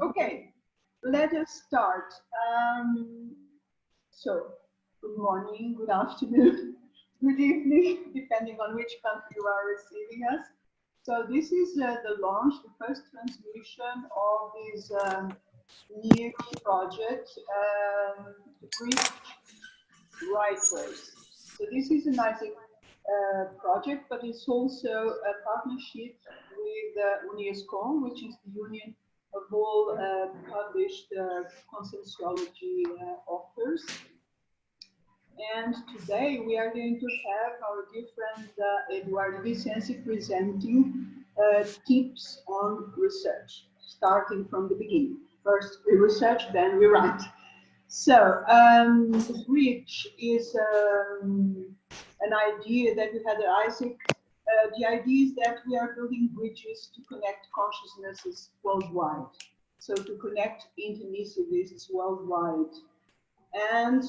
Okay, let us start. So, good morning, good afternoon, good evening, depending on which country you are receiving us. So this is the launch, the first transmission of this new project, Greek Writers. So this is an ISIC project, but it's also a partnership with UNIESCON, which is the union of all published conscientiology authors. And today we are going to have our dear friend Eduardo Vicenzi presenting tips on research, starting from the beginning. First we research, then we write. So, bridge is an idea that we had at ISIC. The idea is that we are building bridges to connect consciousnesses worldwide. So to connect intermissivists worldwide. And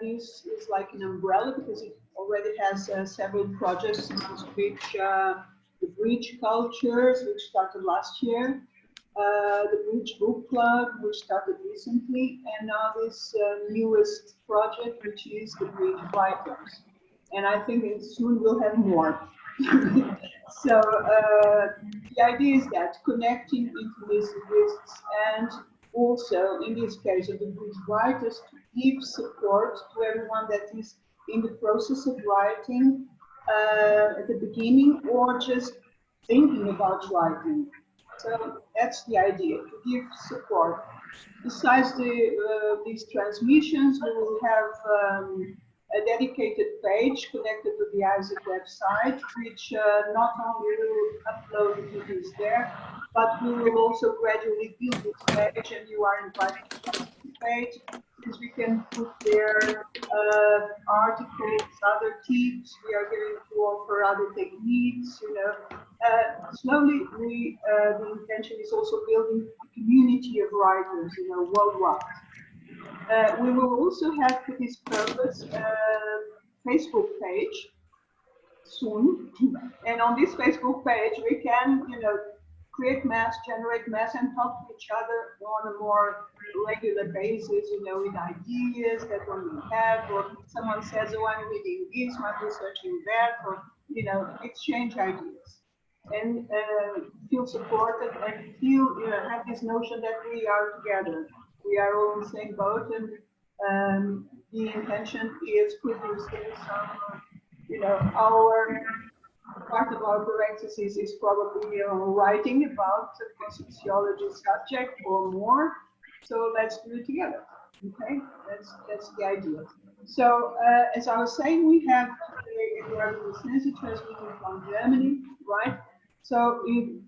this is like an umbrella because it already has several projects, amongst which the bridge cultures, which started last year, the Bridge Book Club, which started recently, and now this newest project, which is the Bridge Writers. And I think soon we'll have more. So the idea is that connecting intermissivists and also, in this case of the Bridge Writers, to give support to everyone that is in the process of writing at the beginning or just thinking about writing. So that's the idea, to give support. Besides these transmissions, we will have a dedicated page connected to the ISIC website, which not only will upload the videos there, but we will also gradually build this page, and you are invited to participate, because we can put there articles, other tips. We are going to offer other techniques, you know. Slowly, the intention is also building a community of writers, you know, worldwide. We will also have, for this purpose, a Facebook page soon, and on this Facebook page we can, you know, create mass, generate mass, and talk to each other on a more regular basis, you know, with ideas that one may have, or someone says, oh, I'm reading this, I'm researching that, or, you know, exchange ideas. And feel supported and feel, you know, have this notion that we are together. We are all in the same boat, and the intention is producing some, you know, our part of our parentheses is probably, you know, writing about the conscientiology subject or more. So let's do it together. Okay, that's the idea. So as I was saying, we have today Eduardo Vicenzi transmitting from Germany, right? So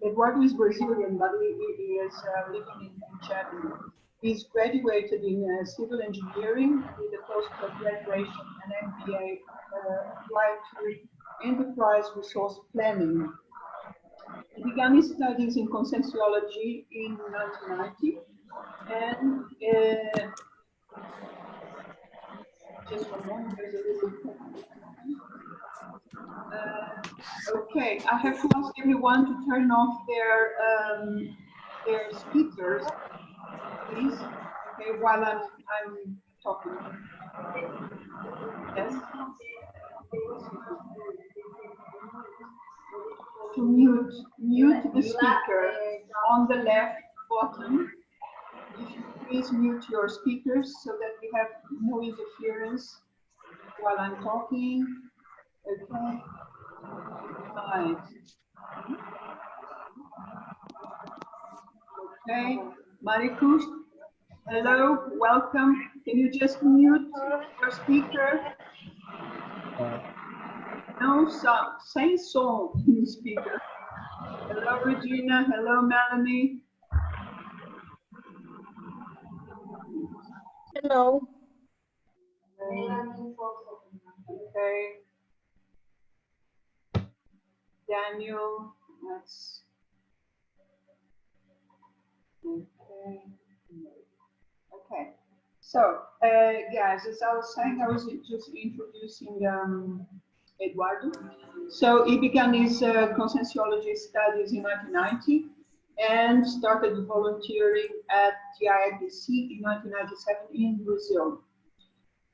Eduardo is Brazilian, but he is living in Germany. He's graduated in civil engineering with a post-graduation and MBA applied to enterprise resource planning. He began his studies in conscientiology in 1990, and just one moment, there's a little. Okay, I have to ask everyone to turn off their speakers, please. Okay, while I'm talking. Yes. To mute the speaker on the left bottom. If you please mute your speakers so that we have no interference while I'm talking. Okay. Right. Okay. Maricruz, hello, welcome. Can you just mute your speaker? No sound, same song in the speaker. Hello, Regina. Hello, Melanie. Hello. Okay. Daniel, that's okay. Okay. So, guys, as I was saying, I was just introducing Eduardo. So he began his conscientiology studies in 1990, and started volunteering at the IIPC in 1997 in Brazil.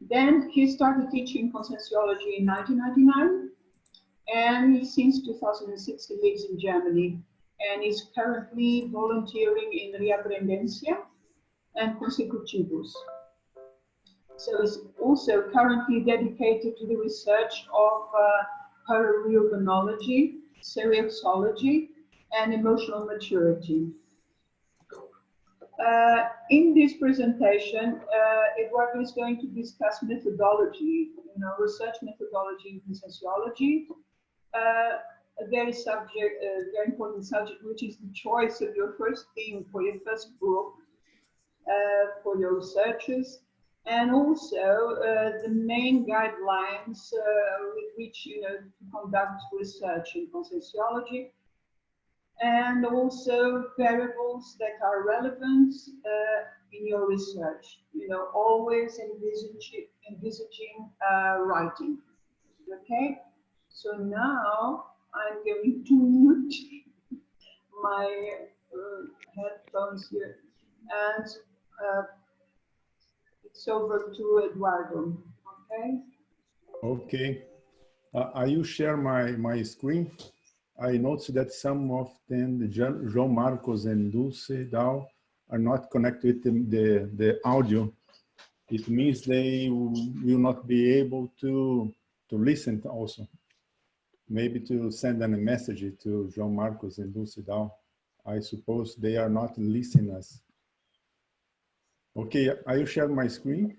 Then he started teaching conscienciology in 1999, and since 2006 he lives in Germany and is currently volunteering in Reaprendencia and Consecutivos. So he's also currently dedicated to the research of paraorganology, serioxology, and emotional maturity. In this presentation, Eduardo is going to discuss methodology, research methodology in conscienciology, a very important subject, which is the choice of your first theme for your first book, for your researchers, and also the main guidelines with which to conduct research in conscienciology, and also variables that are relevant in your research. Always envisaging writing. Okay, so now I'm going to mute my headphones here, and it's over to Eduardo. Okay. Okay. I will share my screen. I noticed that some of them, João Marcos and Dulce Dal, are not connected with the audio. It means they will not be able to listen also. Maybe to send a message to João Marcos and Dulce Dal. I suppose they are not listeners. Okay, I will share my screen.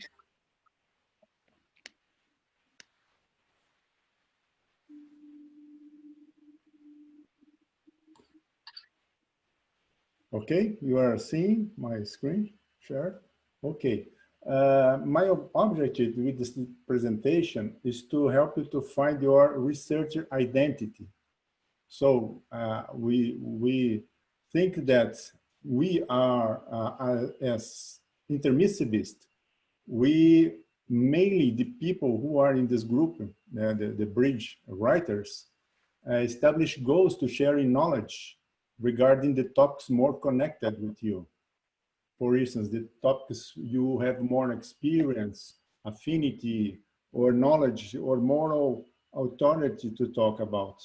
Okay, you are seeing my screen shared? Okay. My objective with this presentation is to help you to find your researcher identity. So we think that we are, as intermissivists, we mainly the people who are in this group, the bridge writers, establish goals to sharing knowledge regarding the topics more connected with you. For instance, the topics you have more experience, affinity, or knowledge, or moral authority to talk about.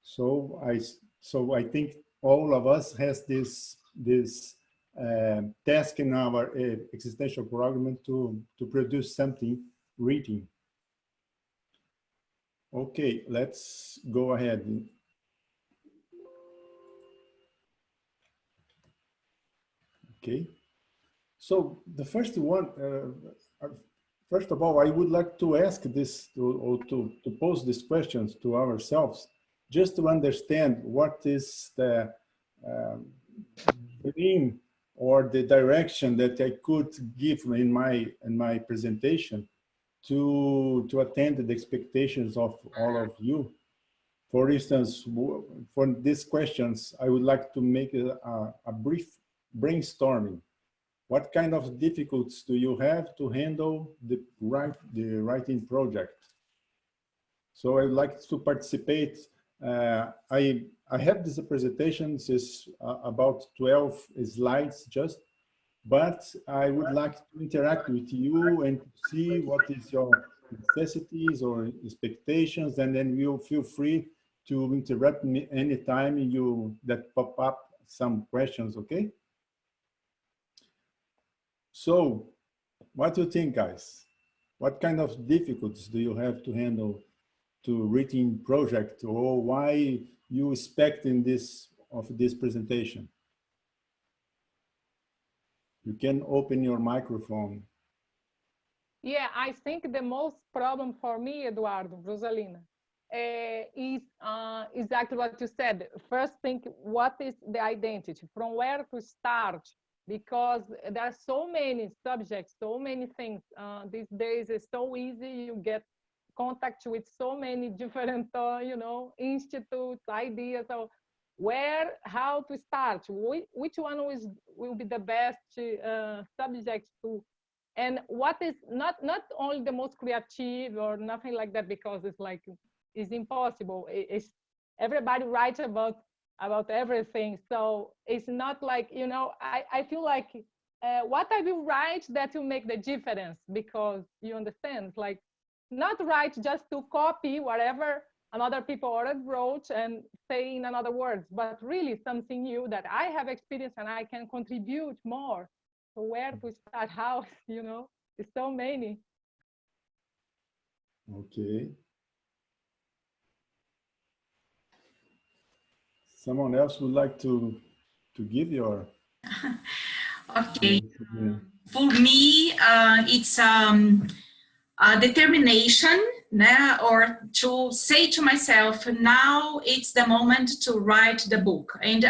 So I think all of us has this task in our existential program to produce something written. Okay, let's go ahead. Okay, so the first one, first of all, I would like to ask this, to pose these questions to ourselves, just to understand what is the dream or the direction that I could give in my presentation to attend the expectations of all of you. For instance, for these questions, I would like to make a brief brainstorming. What kind of difficulties do you have to handle the writing project? So I'd like to participate. I have this presentation, is about 12 slides just, but I would like to interact with you and see what is your necessities or expectations, and then you'll feel free to interrupt me anytime that pop up some questions, okay? So, what do you think, guys? What kind of difficulties do you have to handle to writing project, or why you expect in this presentation? You can open your microphone. Yeah, I think the most problem for me, Eduardo, Rosalina, is exactly what you said. First, think what is the identity, from where to start, because there are so many subjects, so many things. These days it's so easy, you get contact with so many different, institutes, ideas. So how to start? Which one will be the best subject to? And what is not only the most creative or nothing like that, because it's impossible. Everybody writes about about everything. So it's not like, you know, I feel like what I will write that will make the difference, because you understand, like not write just to copy whatever another people already wrote and say in another words, but really something new that I have experienced and I can contribute more. So where to start, how, you know, it's so many. Okay. Someone else would like to give your... Okay. For me, it's a determination, or to say to myself, now it's the moment to write the book. And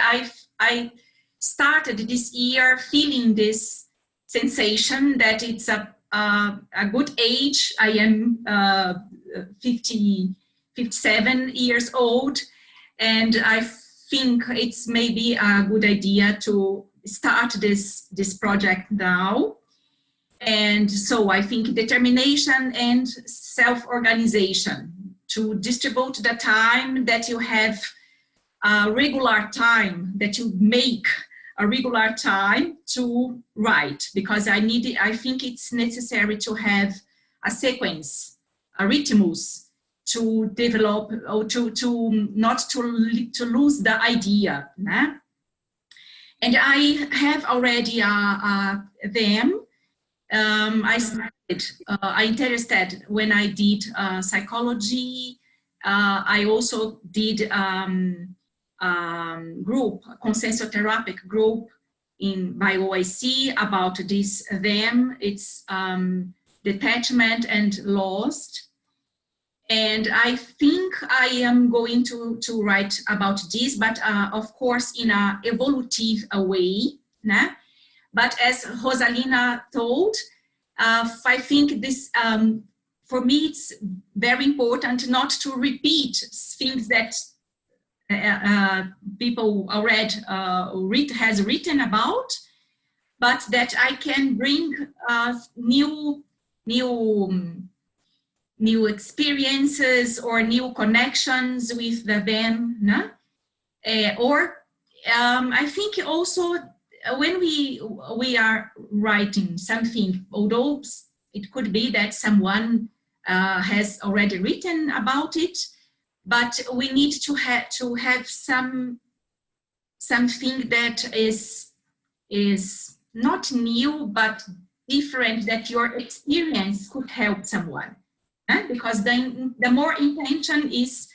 I started this year feeling this sensation that it's a good age. I am 57 years old, and I think it's maybe a good idea to start this project now. And so I think determination and self-organization to distribute the time that you have, a regular time that you make a regular time to write, because I think it's necessary to have a sequence, a rhythmus to develop, or to not to lose the idea. Né? And I have already them. I started, I interested when I did psychology. I also did group, consensotherapeutic group by OIC about this them. It's detachment and lost. And I think I am going to write about this, but of course in an evolutive way. Né? But as Rosalina told, I think this, for me, it's very important not to repeat things that people already has written about, but that I can bring new experiences or new connections with them. No? I think also when we are writing something, although it could be that someone has already written about it, but we need to have something that is not new but different, that your experience could help someone. Because then the more intention is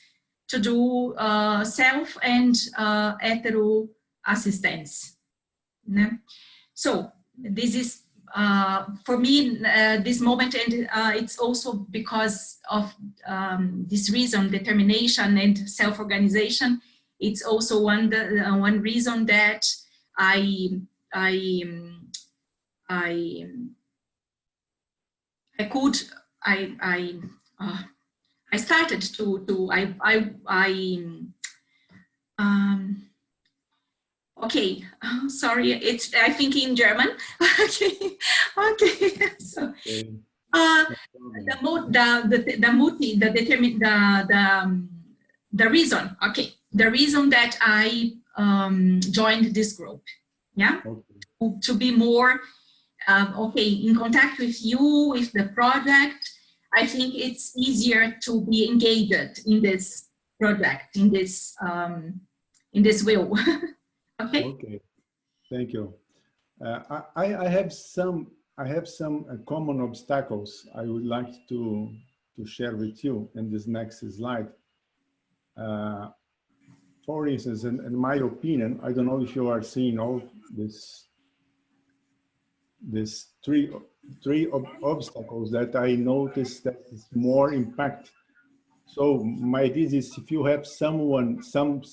to do self and hetero assistance. So this is for me this moment, and it's also because of this reason, determination and self-organization. It's also one reason that I started okay, sorry, it's I think in German. Okay, okay. So the reason. Okay, the reason that I joined this group. Yeah, okay. To be more okay in contact with you, with the project. I think it's easier to be engaged in this project, in this will. Okay. Okay. Thank you. I have some common obstacles I would like to share with you in this next slide. For instance, in my opinion, I don't know if you are seeing all this three obstacles that I noticed that is more impact. So my idea is, if you have someone, some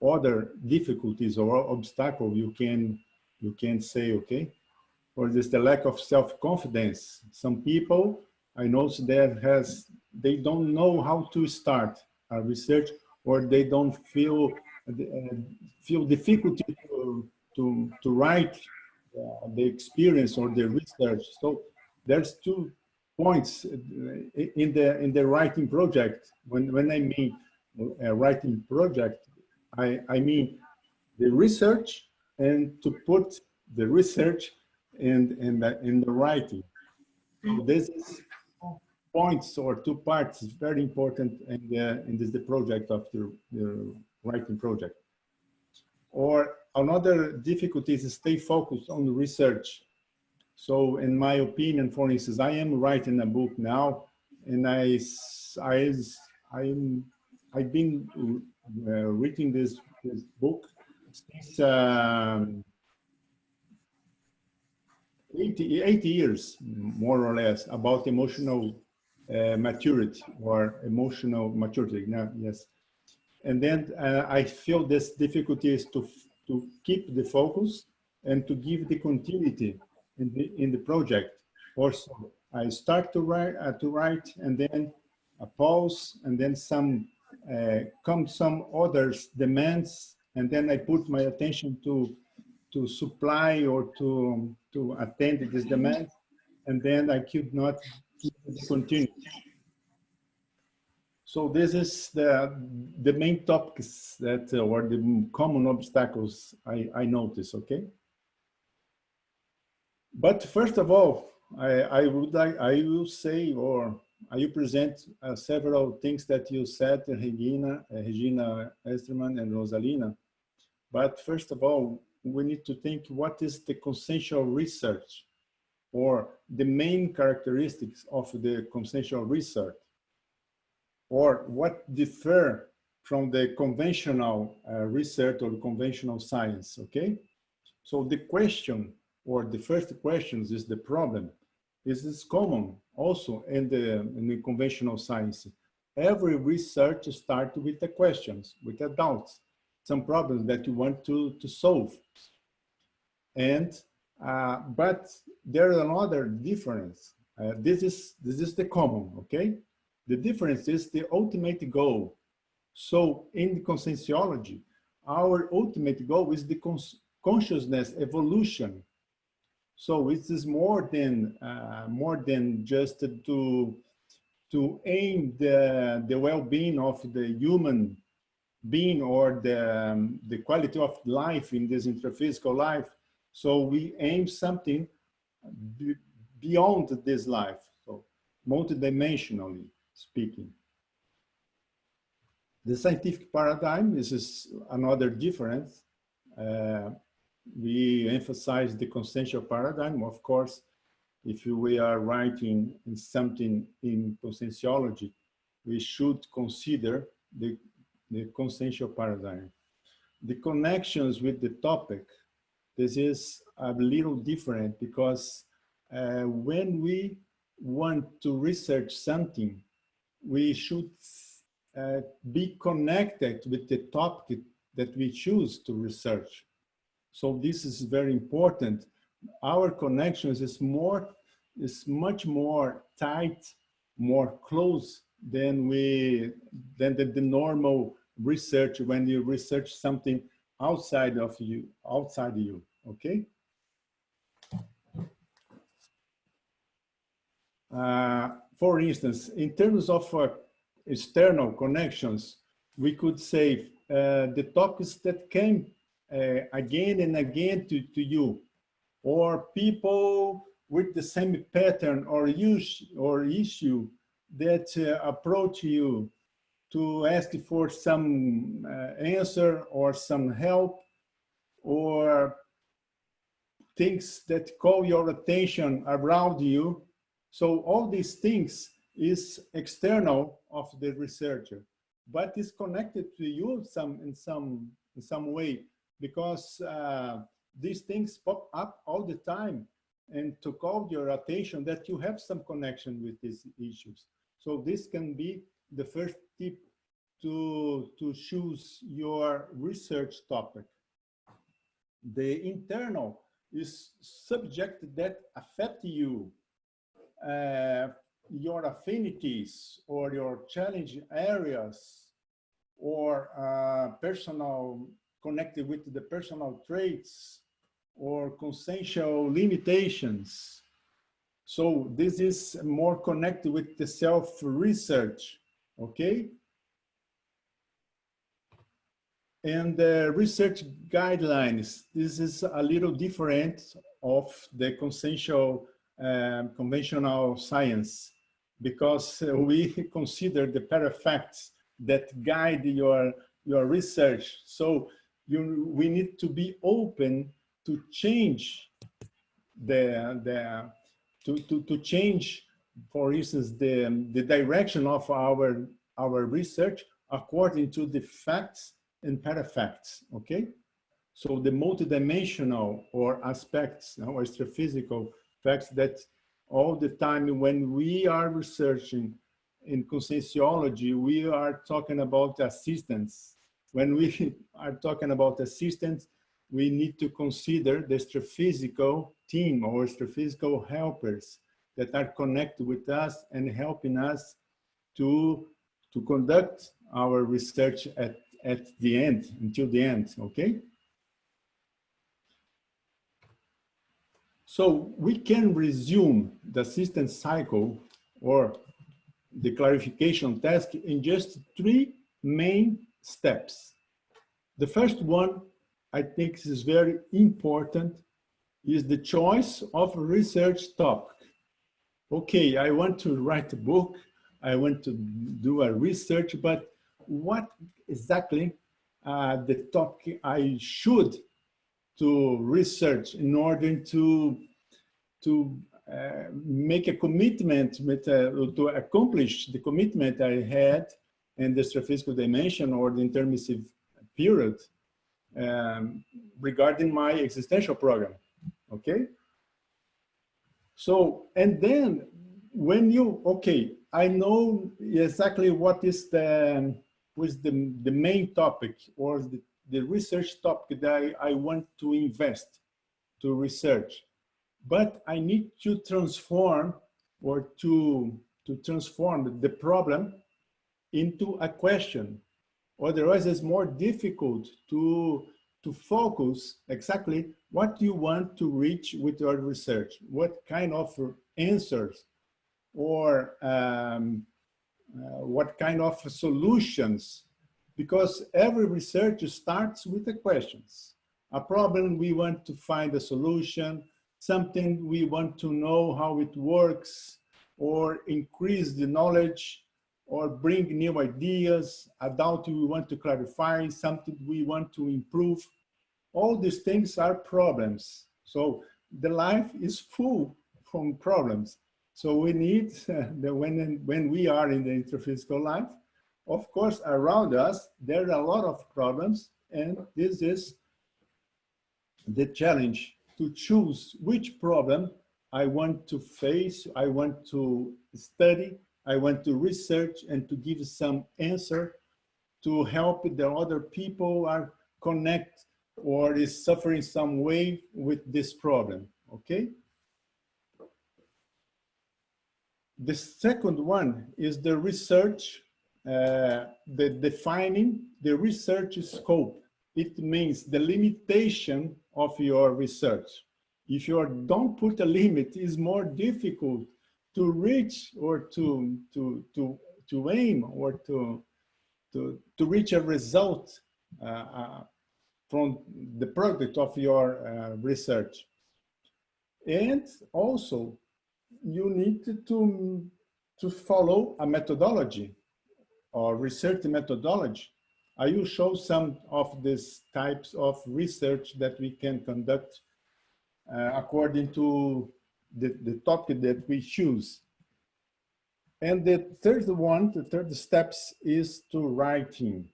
other difficulties or obstacle, you can say, okay. Or just the lack of self-confidence. Some people I know that they don't know how to start a research, or they don't feel difficulty to write the experience or the research. So there's 2 points in the writing project. When I mean a writing project, I mean the research and to put the research in the writing. So this is points or two parts is very important in this the project of the writing project. Or another difficulty is to stay focused on the research. So in my opinion, for instance, I am writing a book now, and I've been reading this book since 80 years, more or less, about emotional maturity or emotional maturity. Yes. And then I feel this difficulty is to keep the focus and to give the continuity in the project. Also, I start to write, and then a pause, and then come some others demands, and then I put my attention to supply or to attend this demand, and then I could not keep the continuity. So this is the main topics that or the common obstacles I notice. Okay. But first of all, I will say, or I will present several things that you said, Regina Esterman and Rosalina. But first of all, we need to think what is the consensual research, or the main characteristics of the consensual research, or what differ from the conventional research or conventional science. Okay, so the question, or the first questions, is the problem. This is common also in the conventional science. Every research starts with the questions, with the doubts, some problems that you want to solve. And but there is another difference. This is the common. Okay, the difference is the ultimate goal. So in the conscientiology, our ultimate goal is the consciousness evolution. So it is more than just to aim the well-being of the human being, or the quality of life in this intraphysical life. So we aim something beyond this life, so multidimensionally speaking. The scientific paradigm, this is another difference. We emphasize the consensual paradigm. Of course, if we are writing in something in conscientiology, we should consider the consensual paradigm. The connections with the topic, this is a little different, because when we want to research something, we should be connected with the topic that we choose to research. So this is very important. Our connections is much more tight, more close than the normal research, when you research something outside you. Okay. For instance, in terms of external connections, we could say the topics that came again and again to you, or people with the same pattern or issue that approach you to ask for some answer or some help, or things that call your attention around you. So all these things is external of the researcher, but is connected to you in some way, because these things pop up all the time, and to call your attention that you have some connection with these issues. So this can be the first tip to choose your research topic. The internal is subject that affect you, your affinities or your challenge areas, or personal, connected with the personal traits or consensual limitations. So this is more connected with the self-research, okay? And the research guidelines, this is a little different of the conventional science, because we consider the parafacts that guide your research. So we need to be open to change to change, for instance, the direction of our research according to the facts and parafacts, okay? So the multidimensional or aspects or astrophysical facts that all the time when we are researching in conscienciology, we are talking about assistance. When we are talking about assistance, we need to consider the astrophysical team or astrophysical helpers that are connected with us and helping us to conduct our research at the end, until the end, okay? So we can resume the assistance cycle or the clarification task in just 3 main steps. The first one, I think is very important, is the choice of research topic. Okay, I want to write a book, I want to do a research, but what exactly the topic I should to research in order to make a commitment to accomplish the commitment I had in the astrophysical dimension or the intermissive period regarding my existential program, okay? So, and then when you, okay, I know exactly what is the main topic or the research topic that I want to invest to research, but I need to transform or to transform the problem into a question. Otherwise, it's more difficult to focus exactly what you want to reach with your research, what kind of answers or what kind of solutions, because every research starts with the questions. A problem, we want to find a solution, something we want to know how it works, or increase the knowledge, or bring new ideas, a doubt we want to clarify, something we want to improve. All these things are problems. So the life is full from problems. So we need, when we are in the interphysical life, of course, around us, there are a lot of problems, and this is the challenge to choose which problem I want to face, I want to study, I want to research and to give some answer to help the other people are connect or is suffering some way with this problem, okay? The second one is the research, the defining the research scope. It means the limitation of your research. If you don't put a limit, it's more difficult to reach or to aim or to reach a result from the product of your research. And also, you need to follow a methodology or research methodology. I will show some of these types of research that we can conduct according to the topic that we choose. And the third steps is to writing,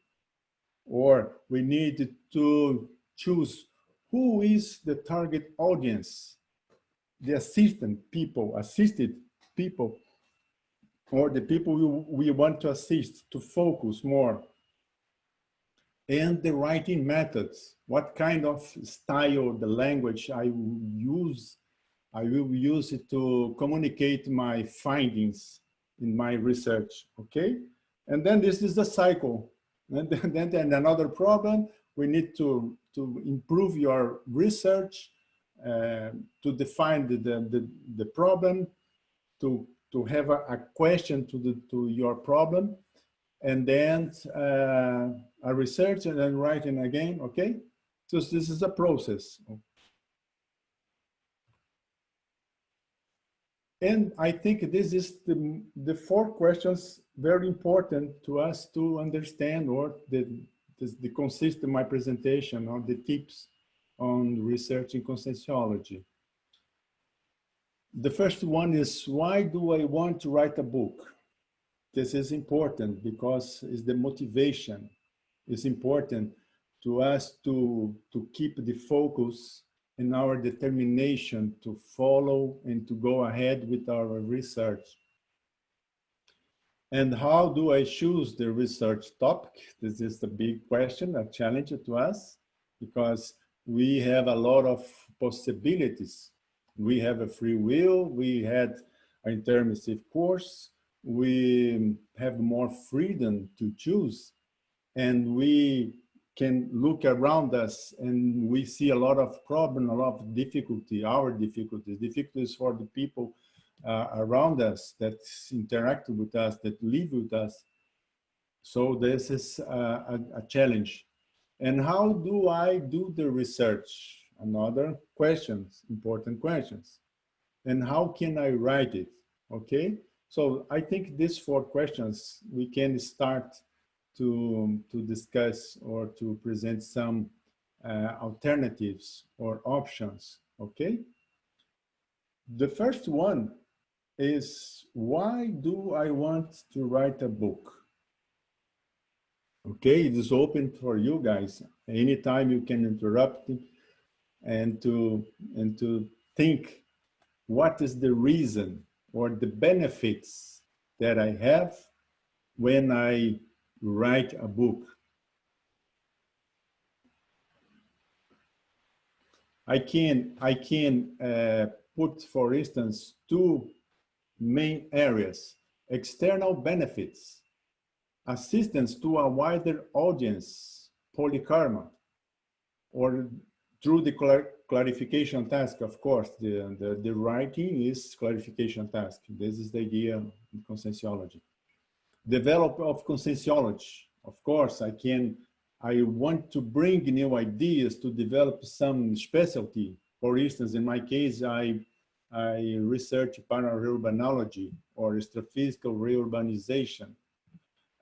or we need to choose who is the target audience, the assisted people, or the people we want to assist to focus more. And the writing methods, what kind of style, the language I will use it to communicate my findings in my research, okay? And then this is the cycle. And then another problem, we need to improve your research, to define the problem, to have a question to your problem, and then a research, and then writing again, okay? So this is a process. And I think this is the 4 questions very important to us to understand, or the consist of my presentation, or the tips on researching conscientiology. The first one is, why do I want to write a book? This is important because it's the motivation. It's important to us to keep the focus and our determination to follow and to go ahead with our research. And how do I choose the research topic? This is the big question, a challenge to us, because we have a lot of possibilities. We have a free will, we had an intermissive course, we have more freedom to choose, and we can look around us and we see a lot of problem, a lot of difficulty, our difficulties for the people around us that interact with us, that live with us. So this is a challenge. And how do I do the research? Another questions, important questions. And how can I write it? Okay, so I think these 4 questions we can start to discuss or to present some alternatives or options, okay? The first one is, why do I want to write a book? Okay, it is open for you guys. Anytime you can interrupt and to think, what is the reason or the benefits that I have when I write a book? I can put, for instance, 2 main areas: external benefits, assistance to a wider audience, polykarma, or through the clarification task. Of course, the writing is clarification task. This is the idea in conscientiology. Development of conscientiology. Of course, I want to bring new ideas to develop some specialty. For instance, in my case, I research para-urbanology or extraphysical reurbanization,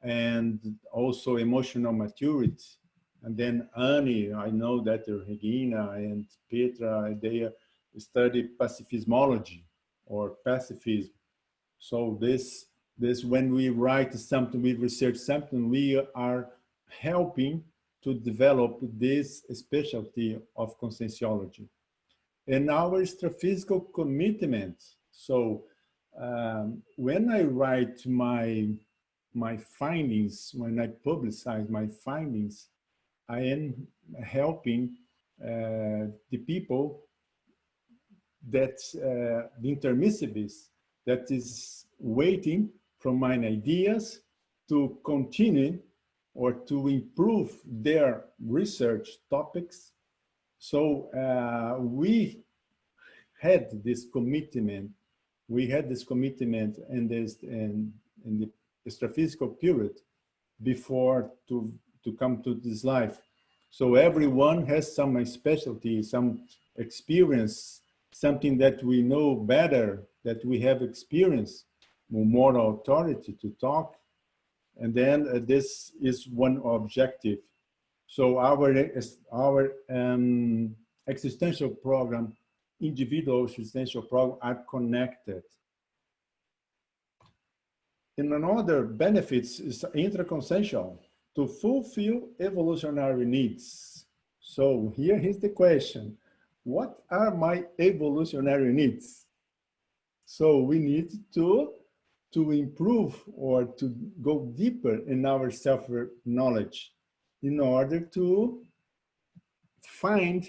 and also emotional maturity. And then Annie, I know that Regina and Petra, they study pacifismology or pacifism. So this when we write something, we research something, we are helping to develop this specialty of conscientiology. And our extraphysical commitment. So when I write my findings, when I publicize my findings, I am helping the people that, the intermissivists, that is waiting from my ideas to continue or to improve their research topics. So we had this commitment. We had this commitment in the extraphysical period before to come to this life. So everyone has some specialty, some experience, something that we know better, that we have experience, more authority to talk. And then this is one objective. So our existential program, individual existential program are connected. And another benefits is intraconsciential, to fulfill evolutionary needs. So here is the question: what are my evolutionary needs? So we need to improve or to go deeper in our self-knowledge in order to find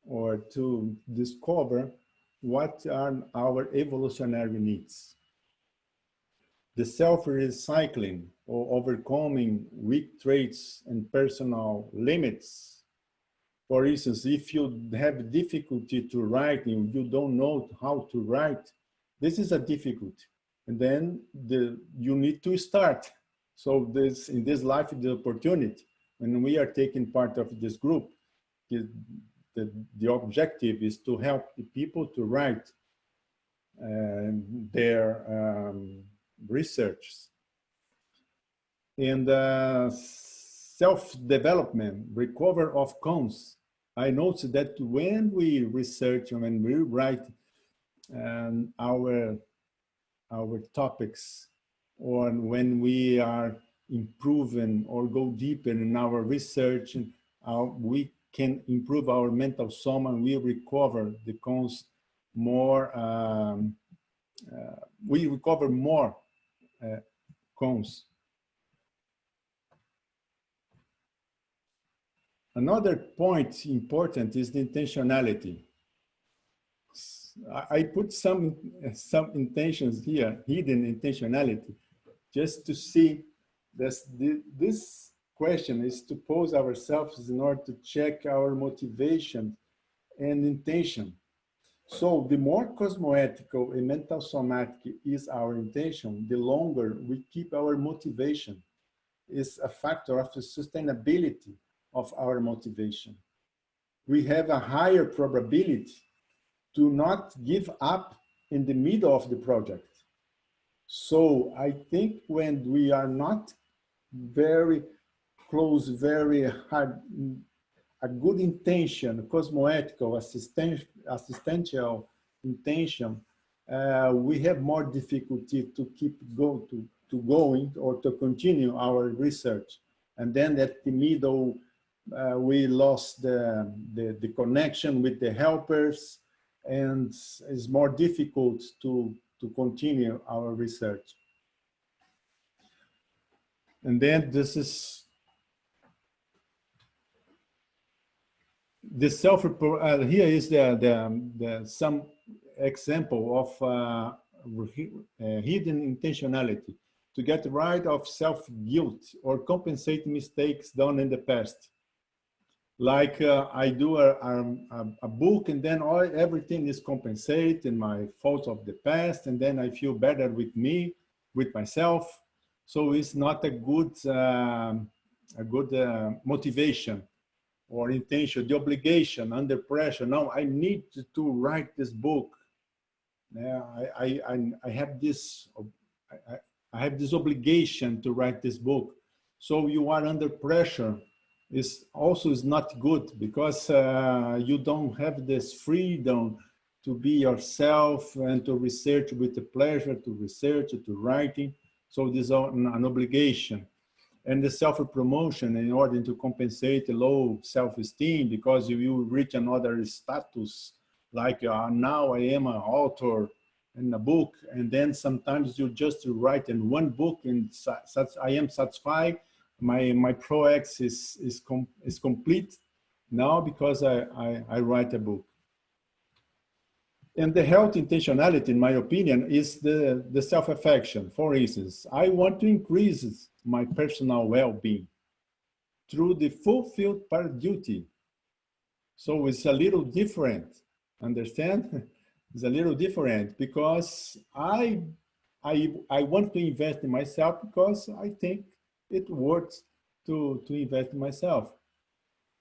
or to discover what are our evolutionary needs. The self-recycling or overcoming weak traits and personal limits. For instance, if you have difficulty to write and you don't know how to write, this is a difficulty. And then you need to start. So this, in this life, the opportunity, when we are taking part of this group, the objective is to help the people to write their research. And self-development, recover of cons. I noticed that when we research and when we write our topics, or when we are improving or go deeper in our research, we can improve our mental soma and we recover the cons more, we recover more cons. Another point important is the intentionality. I put some intentions here, hidden intentionality, just to see this question is to pose ourselves in order to check our motivation and intention. So the more cosmoethical and mental somatic is our intention, the longer we keep our motivation. Is a factor of the sustainability of our motivation. We have a higher probability to not give up in the middle of the project. So I think when we are not very close, very hard, a good intention, cosmoethical, assistential intention, we have more difficulty to keep going or to continue our research. And then at the middle, we lost the connection with the helpers, and it's more difficult to continue our research. And then this is the here is the some example of hidden intentionality to get rid of self-guilt or compensate mistakes done in the past. Like I do a book, and then everything is compensated in my faults of the past, and then I feel better with me, with myself. So it's not a good motivation or intention. The obligation under pressure. Now I need to write this book. I have this. I have this obligation to write this book. So you are under pressure. Is not good, because you don't have this freedom to be yourself and to research with the pleasure, to research, to writing. So this is an obligation. And the self-promotion in order to compensate low self-esteem, because you will reach another status, like now I am an author in a book, and then sometimes you just write in one book and I am satisfied. My ProX is complete now because I write a book. And the health intentionality, in my opinion, is the self-affection. For instance, I want to increase my personal well-being through the fulfilled part duty. So it's a little different, understand? It's a little different because I want to invest in myself because I think it works to invest in myself.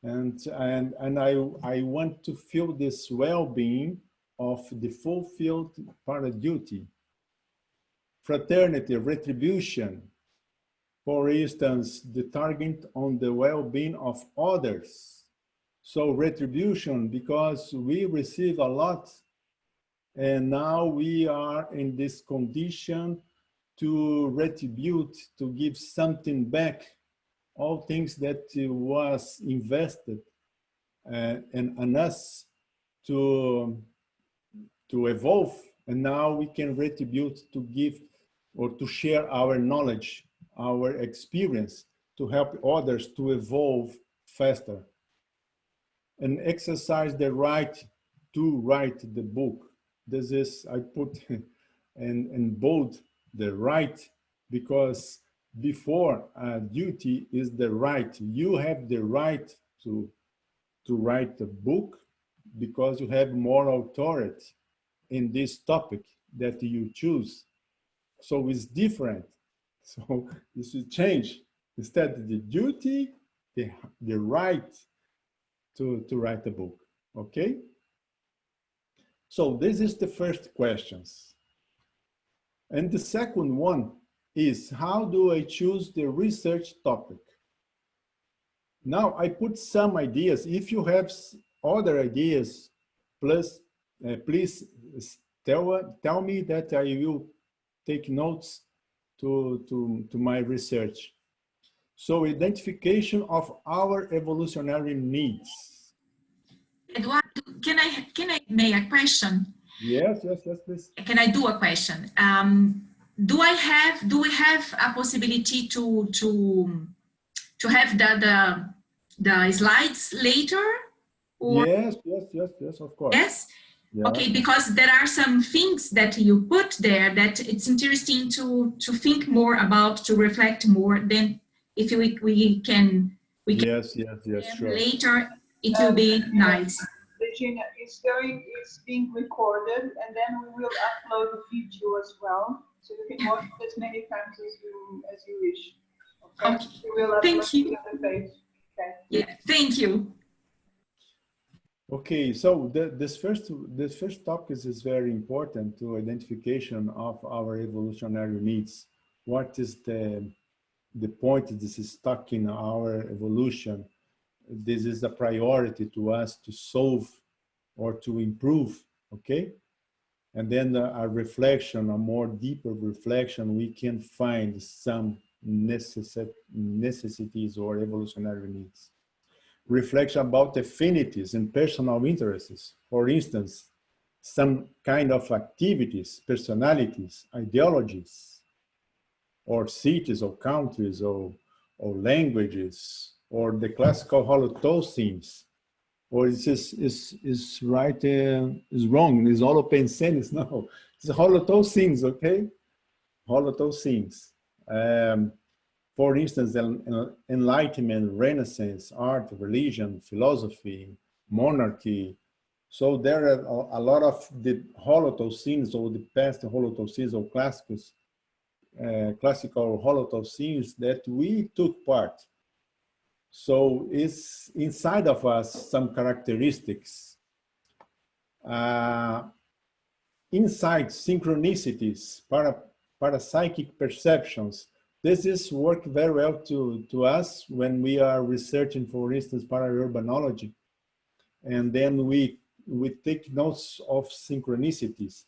And I want to feel this well-being of the fulfilled part of duty. Fraternity, retribution, for instance, the target on the well-being of others. So retribution, because we receive a lot, and now we are in this condition to retribute, to give something back, all things that was invested in us to evolve, and now we can retribute, to give or to share our knowledge, our experience, to help others to evolve faster. And exercise the right to write the book. This is, I put in bold, the right, because before duty is the right. You have the right to write a book because you have more authority in this topic that you choose. So it's different. So this will change. Instead, the duty, the right to write a book. Okay? So this is the first questions. And the second one is, how do I choose the research topic? Now, I put some ideas. If you have other ideas, please tell me that I will take notes to my research. So, identification of our evolutionary needs. Eduardo, can I make a question? Yes, please. Can I do a question? Do we have a possibility to have the slides later? Or? Yes, of course. Yes? Yeah. Okay, because there are some things that you put there that it's interesting to think more about, to reflect more. Then if we can Yes, sure. Later, it will be nice. Regina, it's being recorded, and then we will upload the video as well, so you can watch it as many times as you wish. Okay. We will upload Thank you. it on the page. Okay. Yeah. Thank you. Okay, so this first topic is very important to identification of our evolutionary needs. What is the point this is stuck in our evolution? This is a priority to us to solve or to improve, okay? And then a reflection, a more deeper reflection, we can find some necessities or evolutionary needs. Reflection about affinities and personal interests. For instance, some kind of activities, personalities, ideologies, or cities or countries or languages, or the classical Holothosins, or is right, is wrong, is Holopensenes, no, it's Holothosins, okay? Holothosins. For instance, Enlightenment, Renaissance, art, religion, philosophy, monarchy. So there are a lot of the Holothosins, or the past Holothosins, or classical Holothosins that we took part. So it's inside of us some characteristics. Insights, synchronicities, parapsychic perceptions. This is work very well to us when we are researching, for instance, paraurbanology. And then we take notes of synchronicities,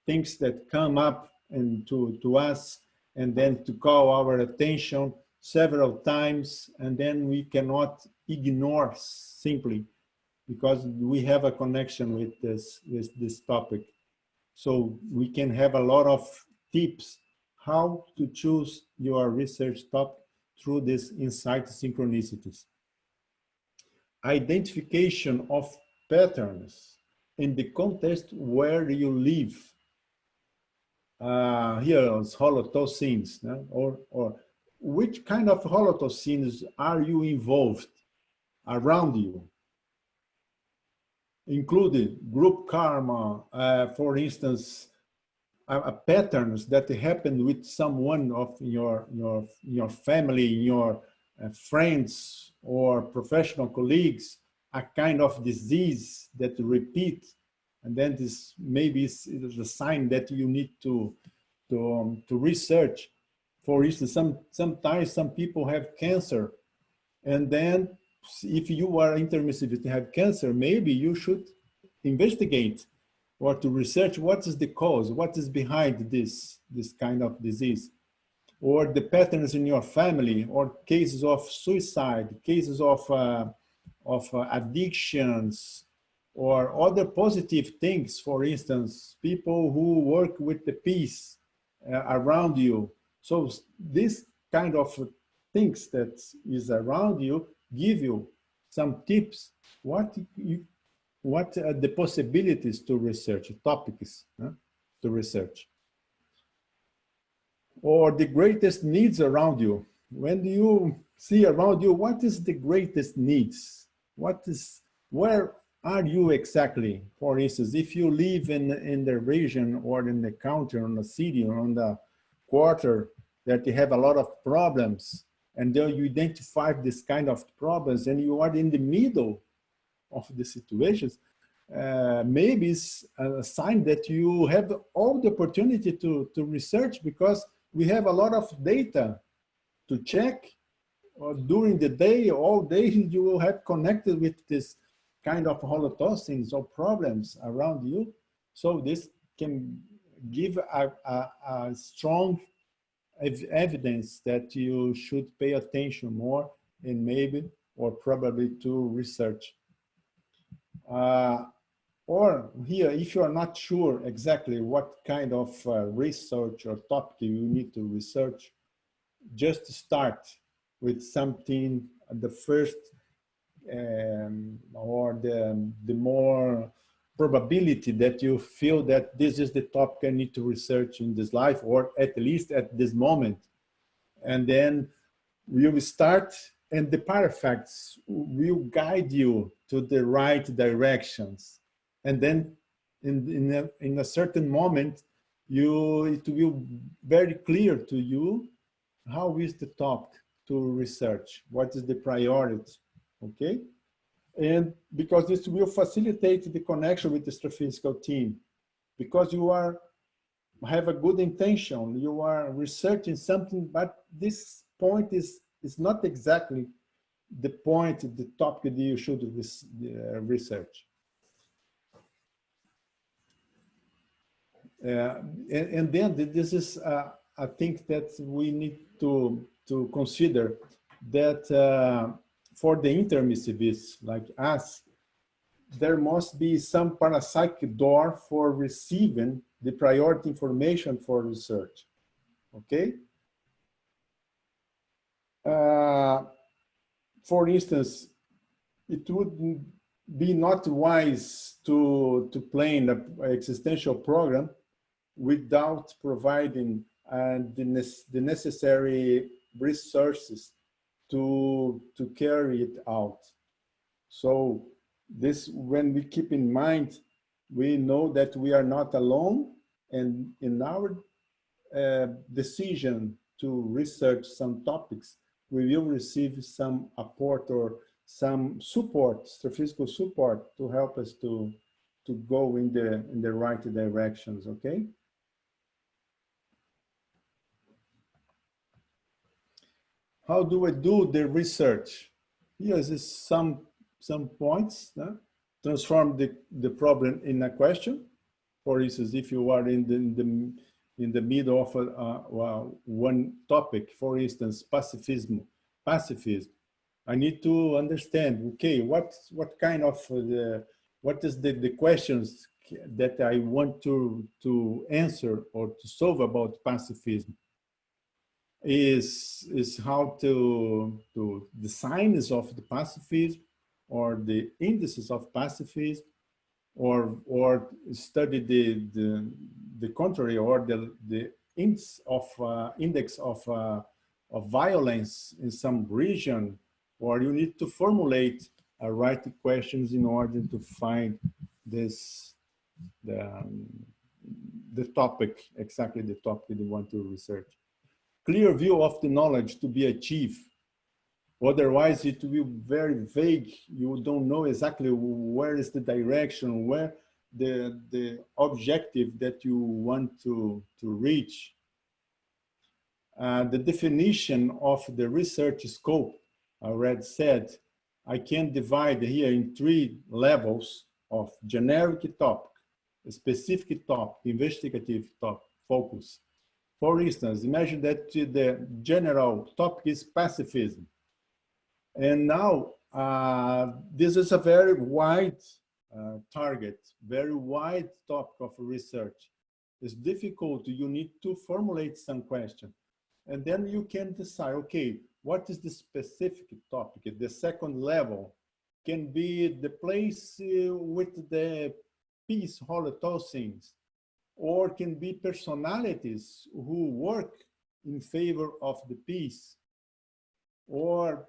things that come up and to us, and then to call our attention several times, and then we cannot ignore simply because we have a connection with this topic. So we can have a lot of tips how to choose your research topic through these insight synchronicities. Identification of patterns in the context where you live. Here is Holothosins, no? or which kind of Holothosins are you involved around you? Including group karma, for instance, patterns that happen with someone of your family, your friends or professional colleagues, a kind of disease that repeat, and then this maybe is a sign that you need to research. For instance, sometimes some people have cancer, and then if you are intermissivist and have cancer, maybe you should investigate or to research what is the cause, what is behind this kind of disease, or the patterns in your family, or cases of suicide, cases of addictions, or other positive things. For instance, people who work with the peace around you. So this kind of things that is around you give you some tips. What are the possibilities to research, topics to research? Or the greatest needs around you. When you see around you, what is the greatest needs? Where are you exactly? For instance, if you live in the region or in the county or in the city or on the quarter that you have a lot of problems, and then you identify this kind of problems, and you are in the middle of the situations, maybe it's a sign that you have all the opportunity to research, because we have a lot of data to check during the day. All day you will have connected with this kind of holotossins or problems around you. So this can give a strong evidence that you should pay attention more, and maybe or probably to research. Or here, if you are not sure exactly what kind of research or topic you need to research, just start with something, the first or the more probability that you feel that this is the topic I need to research in this life, or at least at this moment. And then we will start, and the parafacts will guide you to the right directions. And then in a certain moment, it will be very clear to you how is the topic to research, what is the priority, okay? And because this will facilitate the connection with the astrophysical team, because you have a good intention, you are researching something, but this point is not exactly the point, the topic that you should research. And then this is, I think that we need to consider that for the intermissivists like us, there must be some parapsychic door for receiving the priority information for research, okay? For instance, it would be not wise to plan an existential program without providing the necessary resources to carry it out. So this, when we keep in mind, we know that we are not alone, and in our decision to research some topics, we will receive some support or some support, astrophysical support, to help us to go in the right directions, okay? How do I do the research? Here is some points. Transform the problem in a question. For instance, if you are in the middle of one topic, for instance, pacifism, I need to understand, okay, what kind of what is the questions that I want to answer or to solve about pacifism? Is how to the signs of the pacifism, or the indices of pacifism, or study the contrary, or the index of violence in some region, or you need to formulate right questions in order to find this the topic, exactly the topic you want to research. Clear view of the knowledge to be achieved. Otherwise, it will be very vague. You don't know exactly where is the direction, where the objective that you want to reach. The definition of the research scope, I already said, I can divide here in 3 levels of generic topic, specific topic, investigative topic, focus. For instance, imagine that the general topic is pacifism. And now this is a very wide target, very wide topic of research. It's difficult, you need to formulate some question. And then you can decide, okay, what is the specific topic? The second level can be the place with the peace holotossins, or can be personalities who work in favor of the peace, or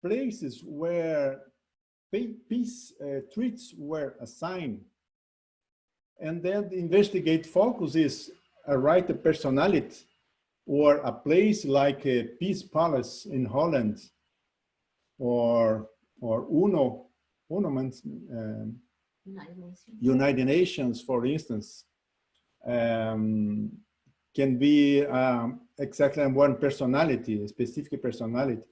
places where peace treats were assigned. And then the investigate focus is a writer personality or a place like a Peace Palace in Holland, or United Nations, for instance, can be exactly one personality, a specific personality.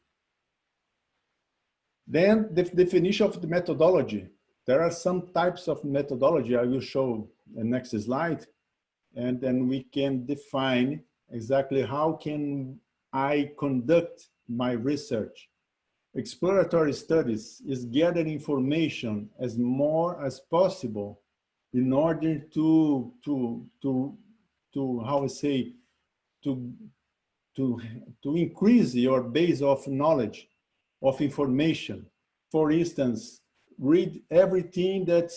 Then the definition of the methodology. There are some types of methodology I will show the next slide, and then we can define exactly how can I conduct my research. Exploratory studies is gathering information as more as possible in order to how I say, to increase your base of knowledge, of information. For instance, read everything that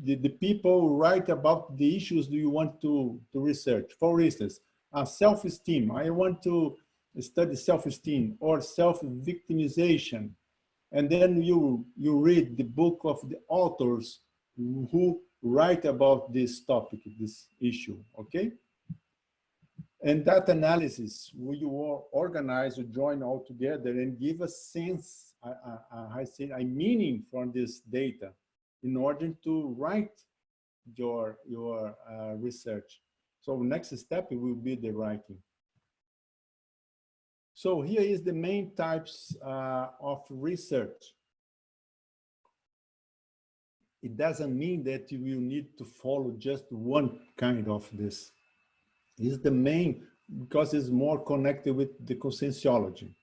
the people write about the issues you want to research. For instance, self-esteem. I want to study self-esteem or self-victimization. And then you read the book of the authors who write about this topic, this issue, okay? And that analysis, we will organize, we join all together and give a sense, a meaning from this data in order to write your research. So next step will be the writing. So here is the main types of research. It doesn't mean that you will need to follow just one kind of this. It's the main, because it's more connected with the conscientiology.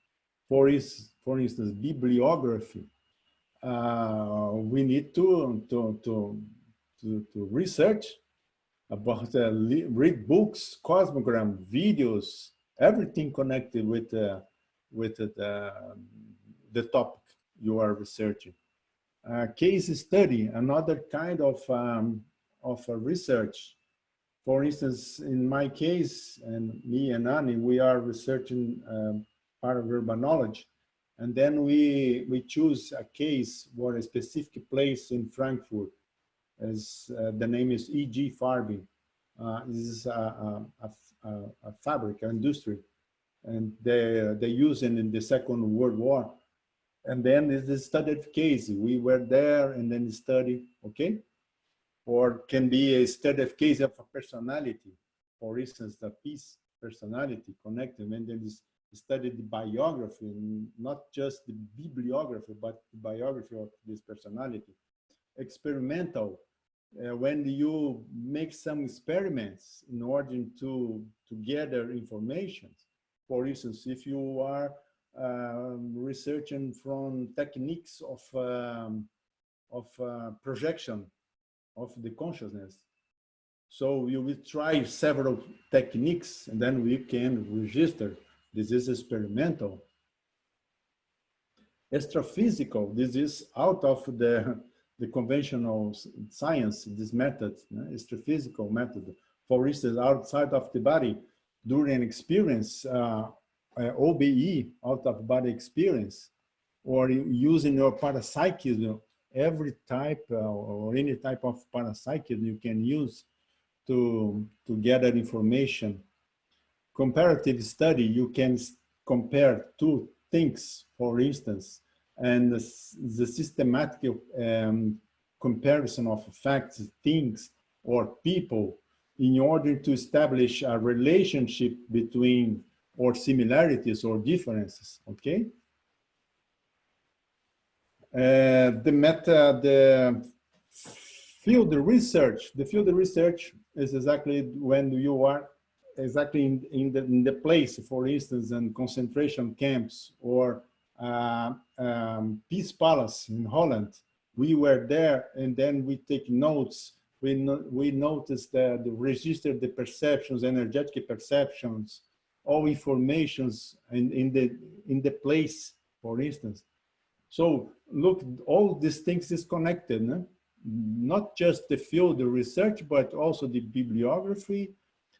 For instance, bibliography. We need to research about, read books, cosmogram, videos, everything connected with the topic you are researching. Case study, another kind of research. For instance, in my case, and me and Annie, we are researching para-urban knowledge, and then we choose a case or a specific place in Frankfurt, as the name is E.G. Farby. This is a fabric, an industry, and they use it in the Second World War. And then it's a studied case. We were there and then study, okay? Or can be a studied case of a personality. For instance, the peace personality connected, and then study the biography, not just the bibliography, but the biography of this personality. Experimental, when you make some experiments in order to gather information. For instance, if you are researching from techniques of projection of the consciousness. So you will try several techniques and then we can register. This is experimental. Astrophysical, this is out of the conventional science, this method, astrophysical method. For instance, outside of the body, during an experience, OBE, out of body experience, or using your parapsychism, every type or any type of parapsychism you can use to gather information. Comparative study, you can compare two things, for instance, and the systematic comparison of facts, things, or people in order to establish a relationship between or similarities or differences, okay? The field research. The field research is exactly when you are exactly in the place, for instance, in concentration camps or Peace Palace in Holland. We were there and then we take notes. We noticed that register the perceptions, energetic perceptions, all informations in the place, for instance. So look, all these things is connected, no? Not just the field, the research, but also the bibliography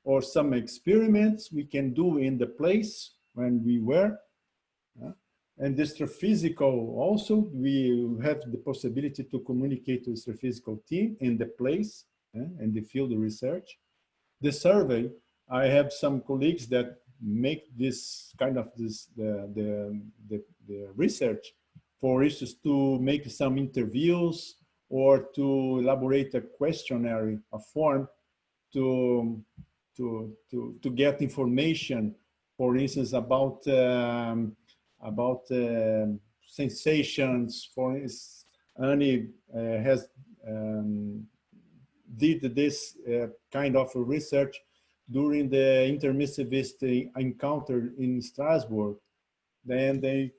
or some experiments we can do in the place when we were. And the astrophysical also, we have the possibility to communicate with the astrophysical team in the place and the field research. The survey, I have some colleagues that make this kind of the research, for instance, to make some interviews or to elaborate a questionnaire, a form to get information, for instance, about sensations. For instance, Annie has did this kind of research during the intermissivist encounter in Strasbourg. Then they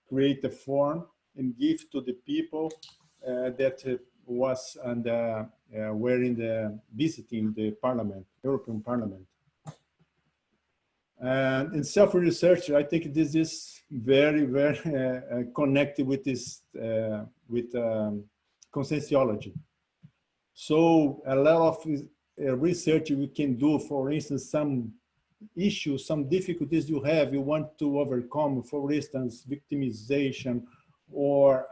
create a form and give to the people that was and were in the visiting the Parliament, European Parliament. And in self-research, I think this is very, very connected with this, with conscientiology. So a lot of research we can do, for instance, some issues, some difficulties you have, you want to overcome, for instance, victimization or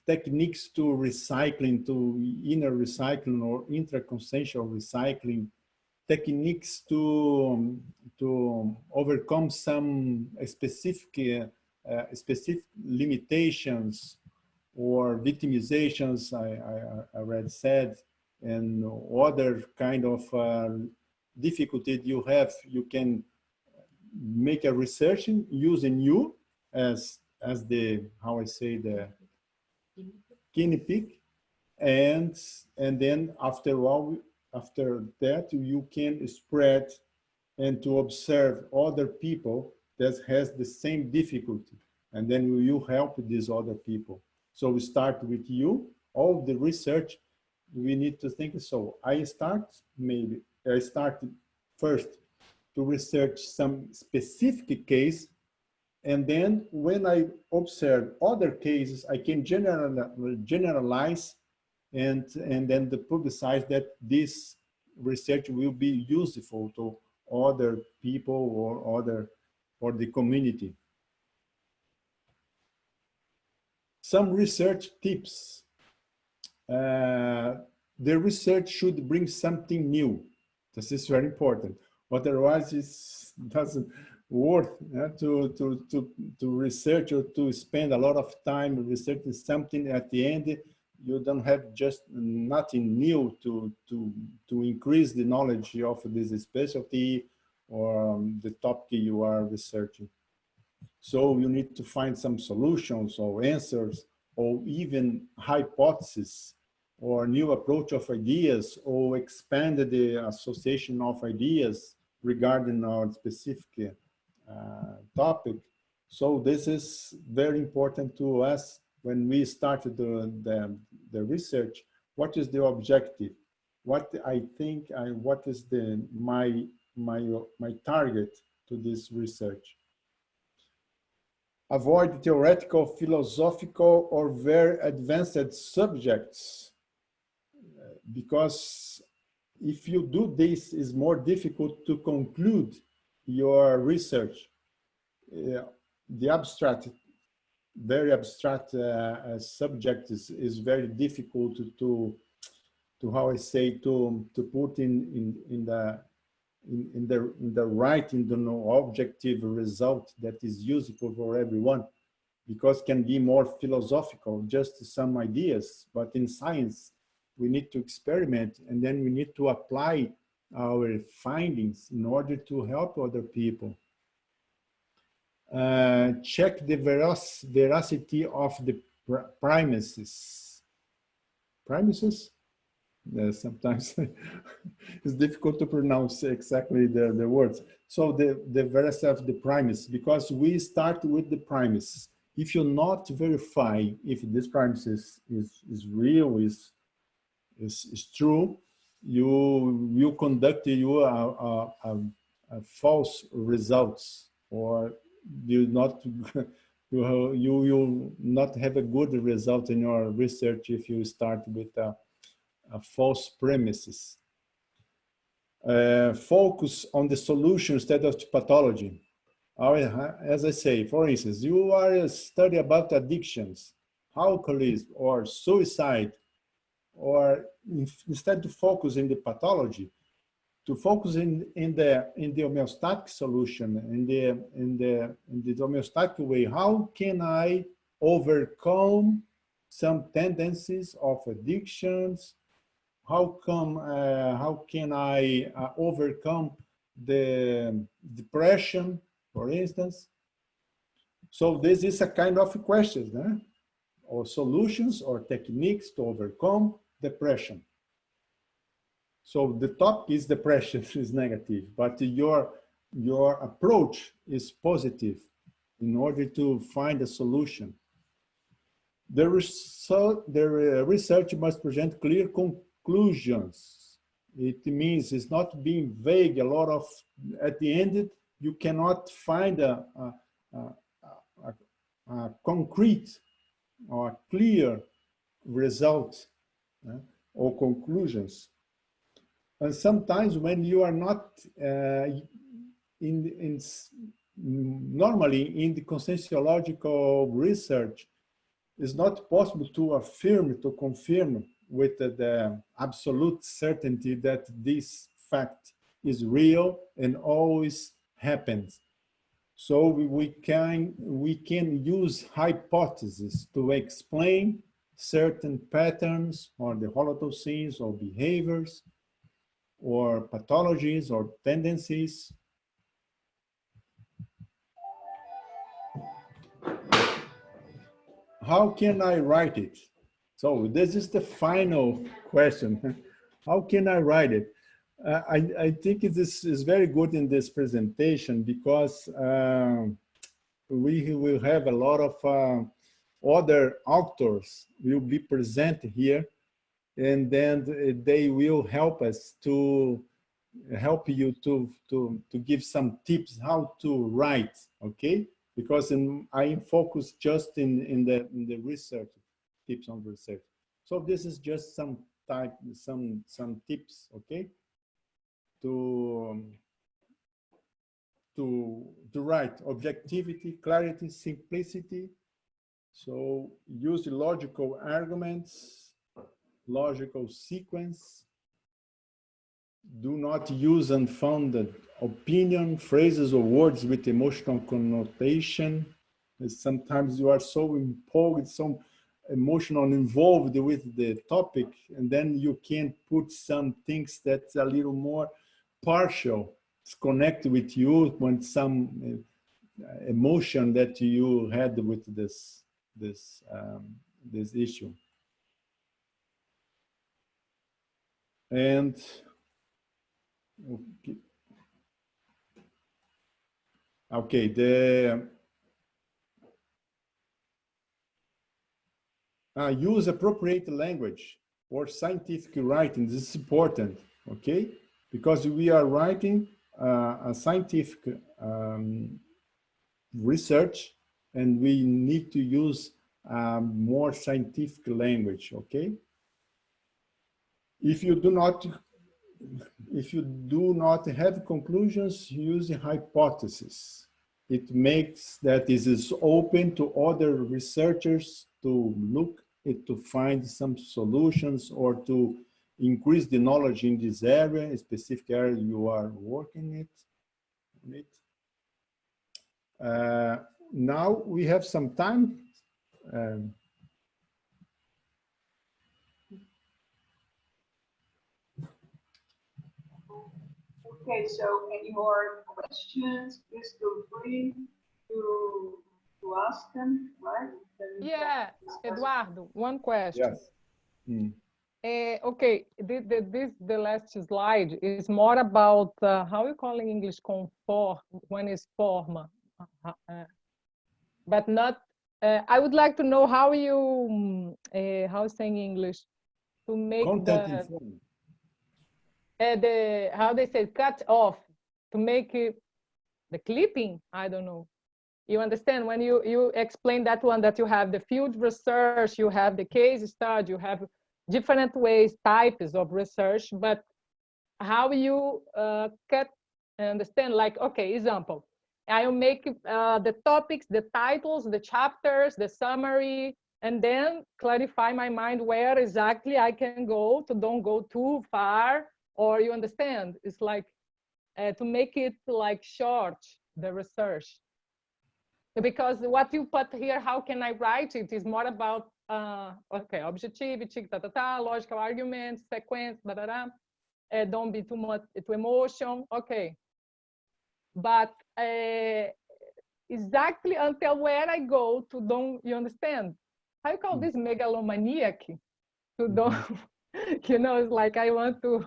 techniques to recycling, to inner recycling or intra-consciential recycling, techniques to overcome some specific limitations or victimizations, I already said, and other kind of difficulty you have. You can make a research using you as the, how I say, the guinea pig, and then after that you can spread and to observe other people that has the same difficulty, and then you help these other people. So we start with you. All the research we need to think. So I started first to research some specific case, and then when I observe other cases, I can generalize and then publicize that this research will be useful to other people or the community. Some research tips. The research should bring something new. This is very important. Otherwise, it doesn't worth to research or to spend a lot of time researching something. At the end, you don't have just nothing new to increase the knowledge of this specialty or the topic you are researching. So you need to find some solutions or answers or even hypotheses or new approach of ideas or expand the association of ideas regarding our specific topic. So this is very important to us when we started the research. What is the objective? What I think, what is my target to this research? Avoid theoretical, philosophical, or very advanced subjects, because if you do this, it's more difficult to conclude your research. The abstract, very abstract subject is very difficult to how I say, to put in the right, in the objective result that is useful for everyone, because it can be more philosophical, just some ideas. But in science, we need to experiment, and then we need to apply our findings in order to help other people. Check the veracity of the premises. Premises? Sometimes it's difficult to pronounce exactly the words. So the veracity of the premise, because we start with the premise. If you not verify if this premise is real, is true, you conduct a false results, or you will not have a good result in your research if you start with false premises. Focus on the solution instead of the pathology. As I say, for instance, you are studying about addictions, alcoholism, or suicide, or instead to focus in the pathology, to focus in the homeostatic solution, in the homeostatic way. How can I overcome some tendencies of addictions? How can I overcome the depression, for instance? So this is a kind of question, or solutions or techniques to overcome depression. So the topic is depression is negative, but your approach is positive in order to find a solution. The research must present clear conclusions. It means it's not being vague. A lot of, at the end, you cannot find a concrete or clear result or conclusions. And sometimes when you are not normally in the conscienciological research, it's not possible to affirm, to confirm with the absolute certainty that this fact is real and always happens. So we can use hypotheses to explain certain patterns or the holothoscenes or behaviors or pathologies or tendencies. How can I write it? So this is the final question. How can I write it? I think this is very good in this presentation because we will have a lot of other authors will be present here, and then they will help us to help you to give some tips how to write, okay? Because I am focused just in the research, tips on research. So this is just some tips, okay? To write objectivity, clarity, simplicity. So use logical arguments, logical sequence. Do not use unfounded opinion, phrases or words with emotional connotation. Sometimes you are so imposed, so emotional involved with the topic, and then you can put some things that's a little more partial. It's connected with you when some emotion that you had with this issue. And okay, use appropriate language or scientific writing. This is important, okay? Because we are writing a scientific research, and we need to use more scientific language, okay? If you do not have conclusions, use hypotheses. It makes that this is open to other researchers to look to find some solutions or to increase the knowledge in this area, a specific area you are working on it. Now we have some time. Okay, so any more questions? Please feel free to ask them, right? Yeah, Eduardo, one question. Yes. Mm. Okay, the last slide is more about how you call in English conform when it's forma, but not. I would like to know how you how saying English to make Content informed. How they say cut off to make it the clipping. I don't know. You understand when you explain that one, that you have the field research, you have the case study, you have different ways, types of research, but how you cut and understand, like, okay, example, I'll make the topics, the titles, the chapters, the summary, and then clarify my mind where exactly I can go to don't go too far or you understand? It's like to make it like short, the research. Because what you put here, how can I write it, is more about, okay, objectivity, logical arguments, sequence, don't be too much to emotion, okay. But exactly until where I go to don't, you understand? How you call this megalomaniac? To don't, you know, it's like I want to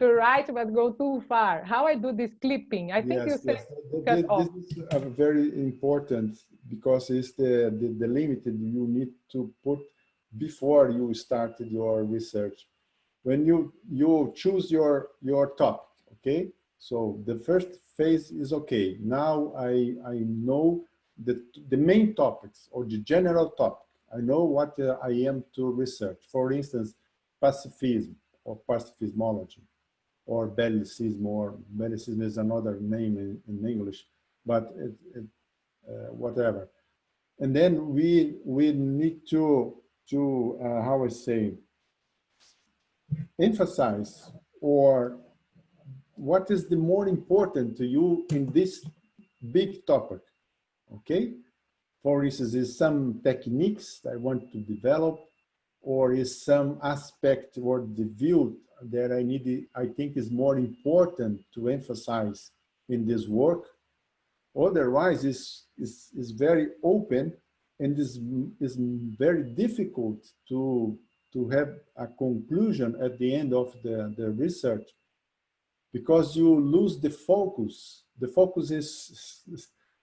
write but go too far. How I do this clipping? I think you said cut off. This is very important because it's the limit that you need to put before you started your research. When you choose your topic, okay? So the first phase is okay. Now I know the main topics or the general topic. I know what I am to research. For instance, pacifism or pacifismology, or Bellicism is another name in English, but whatever. And then we need to how I say, emphasize, or what is the more important to you in this big topic, okay? For instance, is some techniques I want to develop, or is some aspect or the view that I think is more important to emphasize in this work. Otherwise, it's very open, and is very difficult to have a conclusion at the end of the research, because you lose the focus. The focus is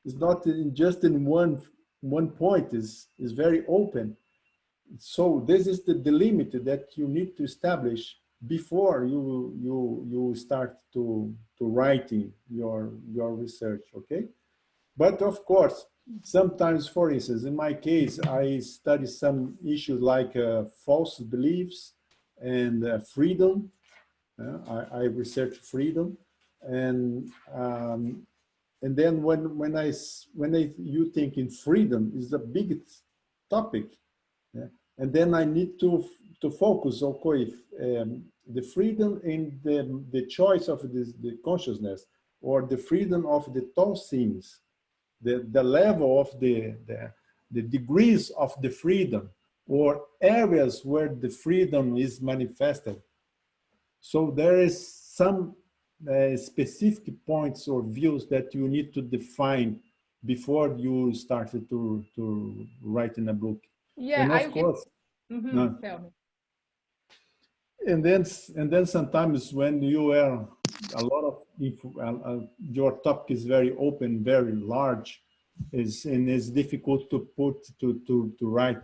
not just in one point, is very open. So this is the limit that you need to establish before you start to writing your research, okay? But of course, sometimes, for instance, in my case, I study some issues like false beliefs and freedom. I research freedom, and then when you think in freedom is the biggest topic, yeah? And then I need to focus, okay, the freedom in the choice of the consciousness, or the freedom of the thought scenes, the level of the degrees of the freedom, or areas where the freedom is manifested. So there is some specific points or views that you need to define before you started to write in a book. Yeah, and of course, tell me. And then sometimes when you are a lot of your topic is very open, very large, and it's difficult to write.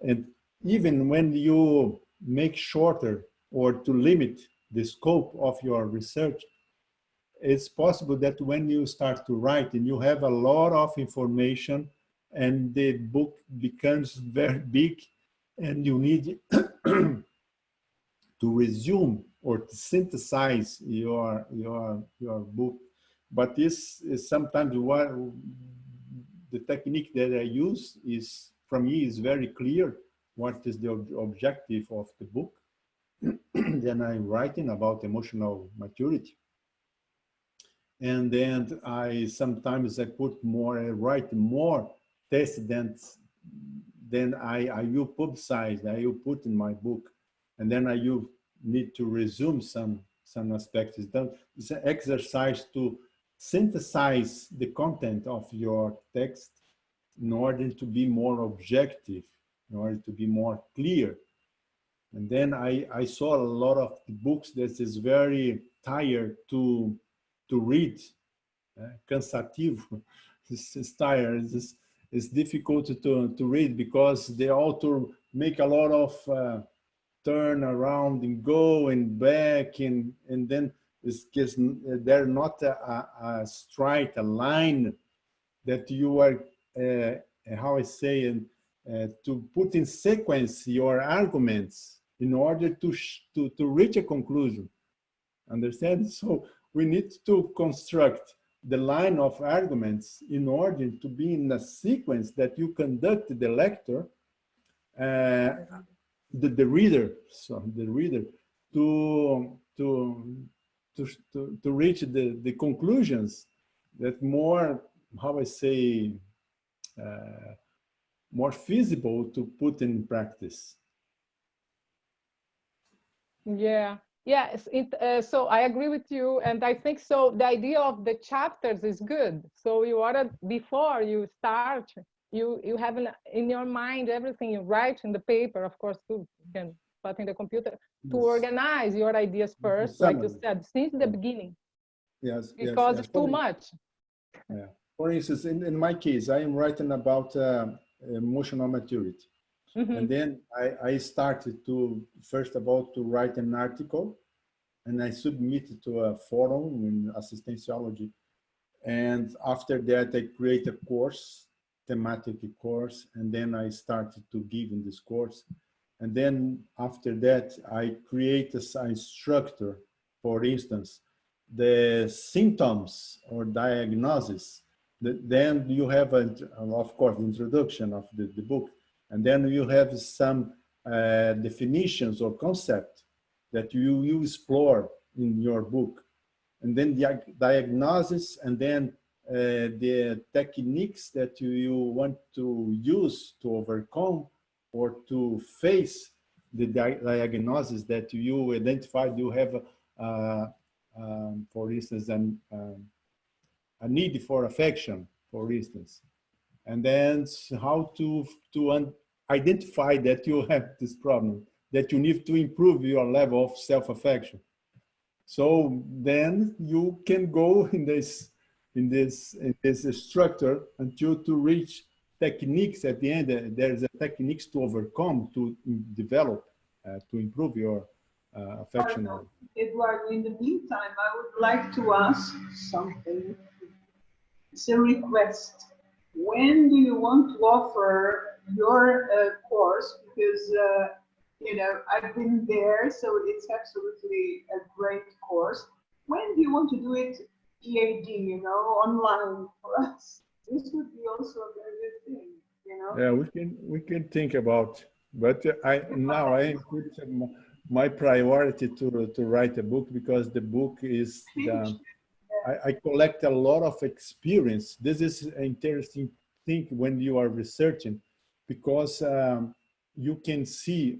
And even when you make shorter or to limit the scope of your research, it's possible that when you start to write and you have a lot of information, and the book becomes very big, and you need to resume or to synthesize your book. But this is sometimes what the technique that I use is, for me, is very clear what is the objective of the book. Then I'm writing about emotional maturity. And then I sometimes write more tests than I will publicize, I will put in my book. And then I will need to resume some aspects. It's an exercise to synthesize the content of your text in order to be more objective, in order to be more clear. And then I saw a lot of books that is very tired to read, cansativo. It's tired. It's difficult to read because the author make a lot of turn around and go and back, and then they're not a straight line that you are how I say, to put in sequence your arguments in order to reach a conclusion. Understand? So we need to construct the line of arguments in order to be in a sequence that you conduct the lector, the reader to to reach the conclusions that more, how I say, more feasible to put in practice. Yeah. Yes, so I agree with you, and I think so. The idea of the chapters is good. So you ought to, before you start, you have in your mind everything you write in the paper, of course, too. You can put in the computer to organize your ideas first, like you said, since the beginning. Yes, because yes. it's too much. Yeah. For instance, in my case, I am writing about emotional maturity. Mm-hmm. And then I started to, first of all, to write an article, and I submitted to a forum in assistanciology. And after that, I created a course, thematic course, and then I started to give in this course. And then after that, I created a structure, for instance, the symptoms or diagnosis. Then you have, of course, the introduction of the book, and then you have some definitions or concept that you explore in your book. And then the diagnosis, and then the techniques that you want to use to overcome or to face the diagnosis that you identified. You have, for instance, a need for affection, for instance, and then how to identify that you have this problem, that you need to improve your level of self-affection. So then you can go in this structure until to reach techniques at the end. There's a techniques to overcome, to develop, to improve your affection. Eduardo, in the meantime, I would like to ask something. It's a request. When do you want to offer your course? Because you know, I've been there, so it's absolutely a great course. When do you want to do it EAD, you know, online for us? This would be also a very good thing, you know. Yeah, we can think about, but I put my priority to write a book, because the book is I collect a lot of experience. This is an interesting thing when you are researching, because you can see,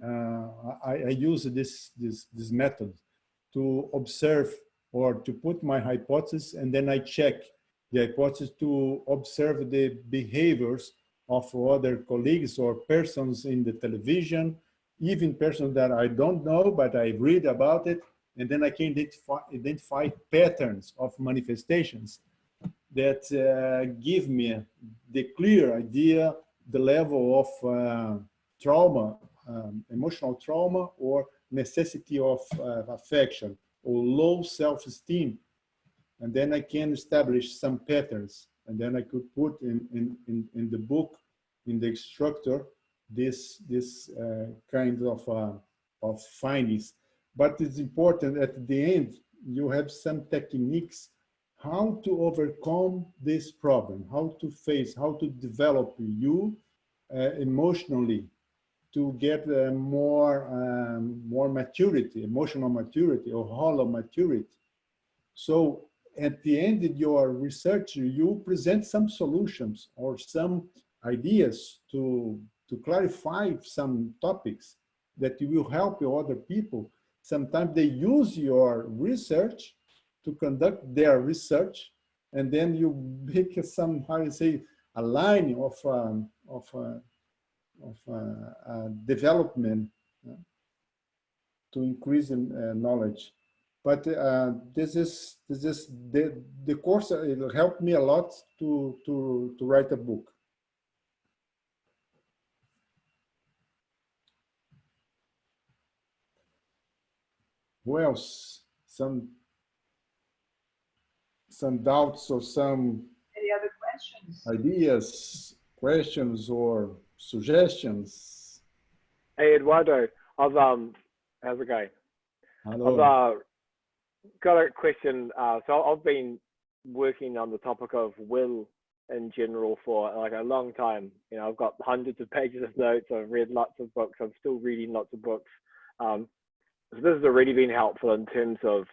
I use this method to observe or to put my hypothesis, and then I check the hypothesis to observe the behaviors of other colleagues or persons in the television, even persons that I don't know, but I read about it. And then I can identify patterns of manifestations that give me the clear idea, the level of trauma, emotional trauma, or necessity of affection, or low self-esteem. And then I can establish some patterns, and then I could put in the book, in the structure, this kind of findings. But it's important at the end, you have some techniques how to overcome this problem, how to face, how to develop you emotionally to get more maturity, emotional maturity, or hollow maturity. So at the end of your research, you present some solutions or some ideas to clarify some topics that will help other people. Sometimes they use your research to conduct their research, and then you make some, how you say, a line of development to increase in knowledge. But this is the course. It helped me a lot to write a book. Who else? Some doubts or some Any other questions? ideas, questions, or suggestions? Hey Eduardo, how's it going? Hello. I've got a question. So I've been working on the topic of will in general for like a long time. You know, I've got hundreds of pages of notes. I've read lots of books. I'm still reading lots of books. So this has already been helpful in terms of,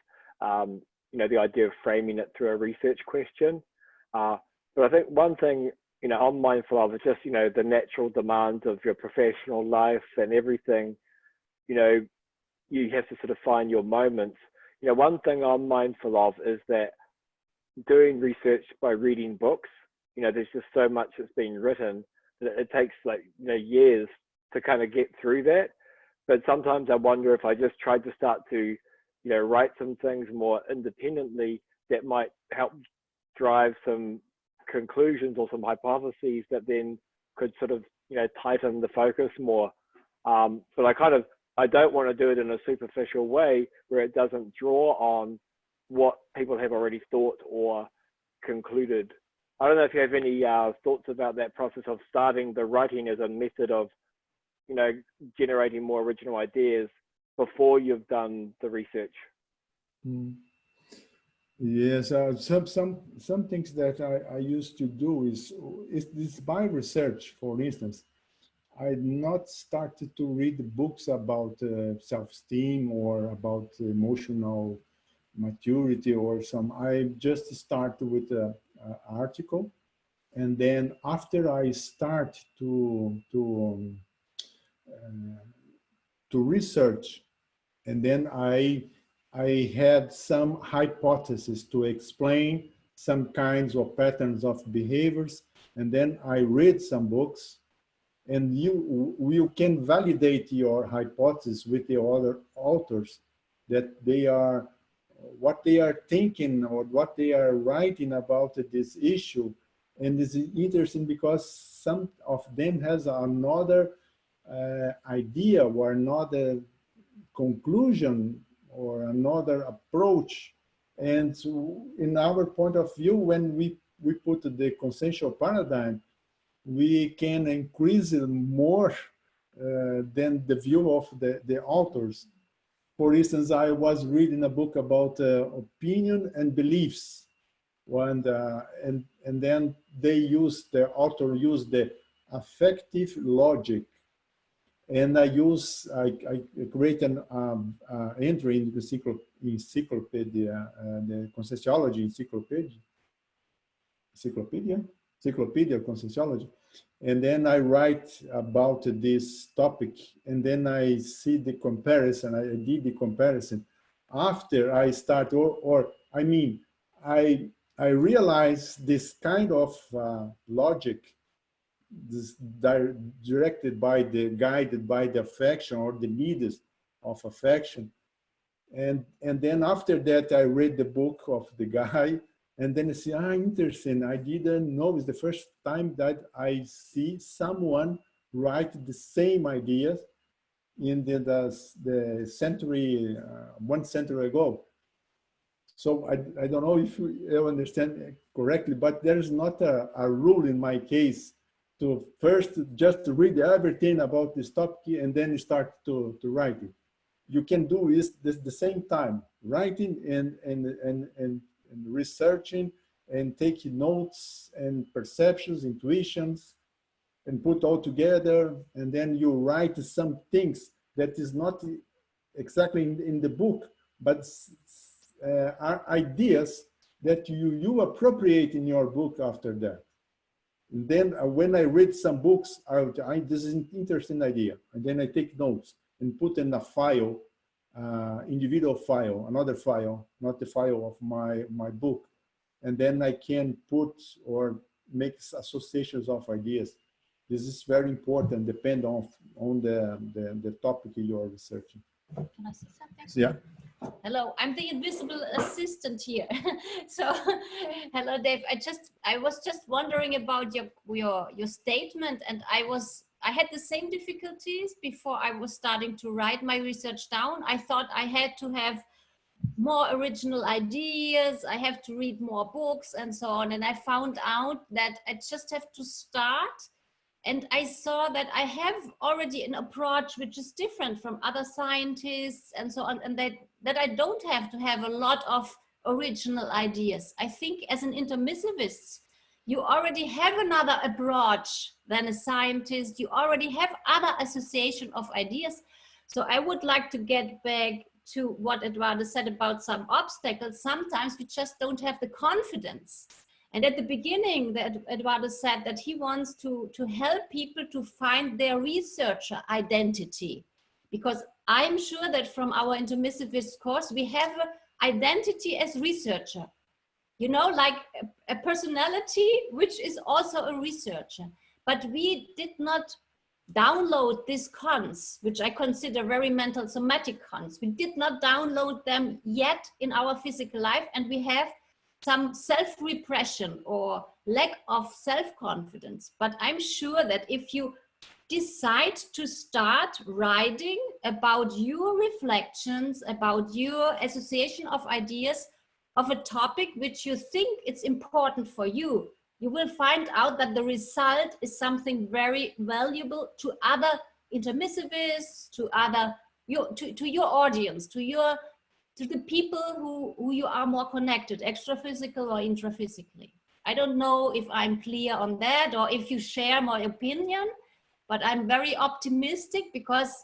you know, the idea of framing it through a research question. But I think one thing, you know, I'm mindful of is just, you know, the natural demands of your professional life and everything. You know, you have to sort of find your moments. You know, one thing I'm mindful of is that doing research by reading books, you know, there's just so much that's been written that it takes, like, you know, years to kind of get through that. But sometimes I wonder if I just tried to start to, you know, write some things more independently that might help drive some conclusions or some hypotheses that then could sort of, you know, tighten the focus more. But I don't want to do it in a superficial way where it doesn't draw on what people have already thought or concluded. I don't know if you have any thoughts about that process of starting the writing as a method of, you know, generating more original ideas before you've done the research. Yes, some things that I used to do is this by research. For instance, I not started to read books about self-esteem or about emotional maturity or some. I just start with an article, and then after I start to research, and then I had some hypotheses to explain some kinds of patterns of behaviors, and then I read some books, and you can validate your hypothesis with the other authors, that they are what they are thinking or what they are writing about this issue. And it's interesting because some of them has another idea or another conclusion or another approach. And so in our point of view, when we put the consensual paradigm, we can increase it more than the view of the authors. For instance, I was reading a book about opinion and beliefs, and then the author used the affective logic, and I create an entry in the encyclopedia, the Conscienciology encyclopedia Conscienciology, and then I write about this topic, and then I see the comparison. I did the comparison after I start, I realize this kind of logic, this guided by the affection or the needs of affection, and then after that I read the book of the guy. And then I see, interesting, I didn't know, it's the first time that I see someone write the same ideas in the century, 1 century ago. So I don't know if you understand correctly, but there's not a rule in my case to first just read everything about this topic and then start to write it. You can do this the same time, writing and researching and taking notes and perceptions, intuitions, and put all together, and then you write some things that is not exactly in the book, but are ideas that you appropriate in your book after that. And then when I read some books, this is an interesting idea, and then I take notes and put in a file, individual file, another file, not the file of my book. And then I can put or make associations of ideas. This is very important, depend on the topic you're researching. Can I say something? Yeah. Hello, I'm the invisible assistant here. So, hello, Dave. I was just wondering about your statement, and I had the same difficulties before I was starting to write my research down. I thought I had to have more original ideas, I have to read more books and so on. And I found out that I just have to start. And I saw that I have already an approach which is different from other scientists and so on, and that I don't have to have a lot of original ideas. I think as an intermissivist, you already have another approach than a scientist. You already have other association of ideas. So I would like to get back to what Eduardo said about some obstacles. Sometimes we just don't have the confidence. And at the beginning, Eduardo said that he wants to help people to find their researcher identity. Because I'm sure that from our intermissivist course, we have an identity as researcher. You know, like a personality, which is also a researcher. But we did not download these cons, which I consider very mental somatic cons. We did not download them yet in our physical life, and we have some self-repression or lack of self-confidence. But I'm sure that if you decide to start writing about your reflections, about your association of ideas of a topic which you think it's important for you, you will find out that the result is something very valuable to other intermissivists, to other to your audience, to the people who you are more connected, extraphysical or intraphysically. I don't know if I'm clear on that or if you share my opinion, but I'm very optimistic because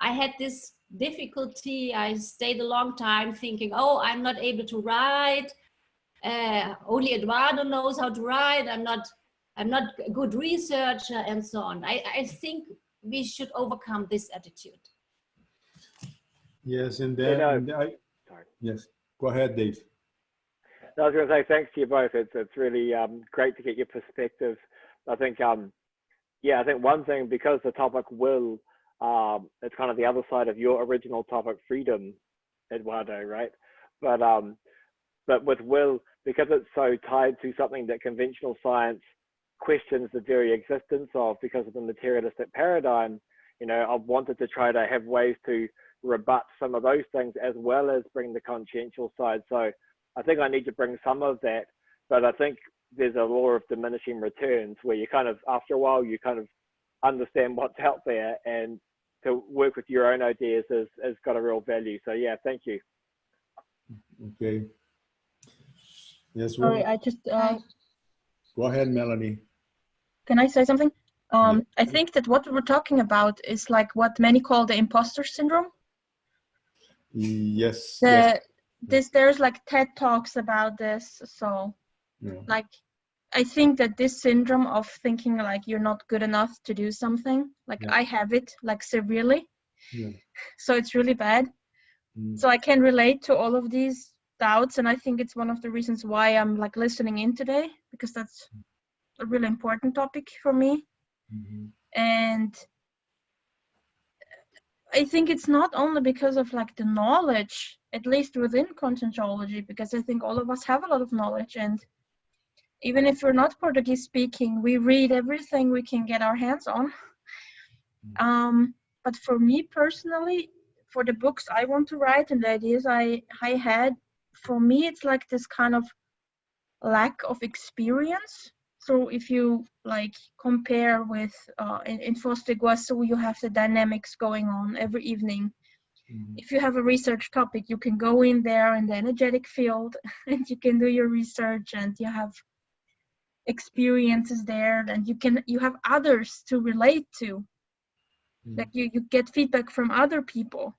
I had this difficulty. I stayed a long time thinking, oh, I'm not able to write. Only Eduardo knows how to write. I'm not a good researcher and so on. I think we should overcome this attitude. Yes, and then sorry. Yes, go ahead, Dave. I was going to say thanks to you both. It's really great to get your perspective. I think yeah, I think one thing, because the topic will, it's kind of the other side of your original topic, freedom, Eduardo, right? But with will, because it's so tied to something that conventional science questions the very existence of because of the materialistic paradigm, you know, I've wanted to try to have ways to rebut some of those things as well as bring the consciential side. So I think I need to bring some of that, but I think there's a law of diminishing returns where you kind of, after a while, you kind of understand what's out there, and to work with your own ideas has got a real value. So yeah, thank you. Okay. Yes. Sorry, I just Go ahead, Melanie. can I say something? Yeah. I think that what we're talking about is like what many call the imposter syndrome. Yes. There's like TED Talks about this. So Yeah. like, I think that this syndrome of thinking like you're not good enough to do something, like Yeah. I have it like severely. Yeah. So it's really bad. So I can relate to all of these doubts, and I think it's one of the reasons why I'm like listening in today, because that's a really important topic for me. And I think it's not only because of like the knowledge, at least within conscientiology, because I think all of us have a lot of knowledge, and even if we're not Portuguese speaking, we read everything we can get our hands on. But for me personally, for the books I want to write and the ideas I had, for me it's like this kind of lack of experience. So if you like compare with in Foz do Iguaçu, you have the dynamics going on every evening. If you have a research topic, you can go in there in the energetic field and you can do your research, and you have experiences there, and you have others to relate to. Like you get feedback from other people,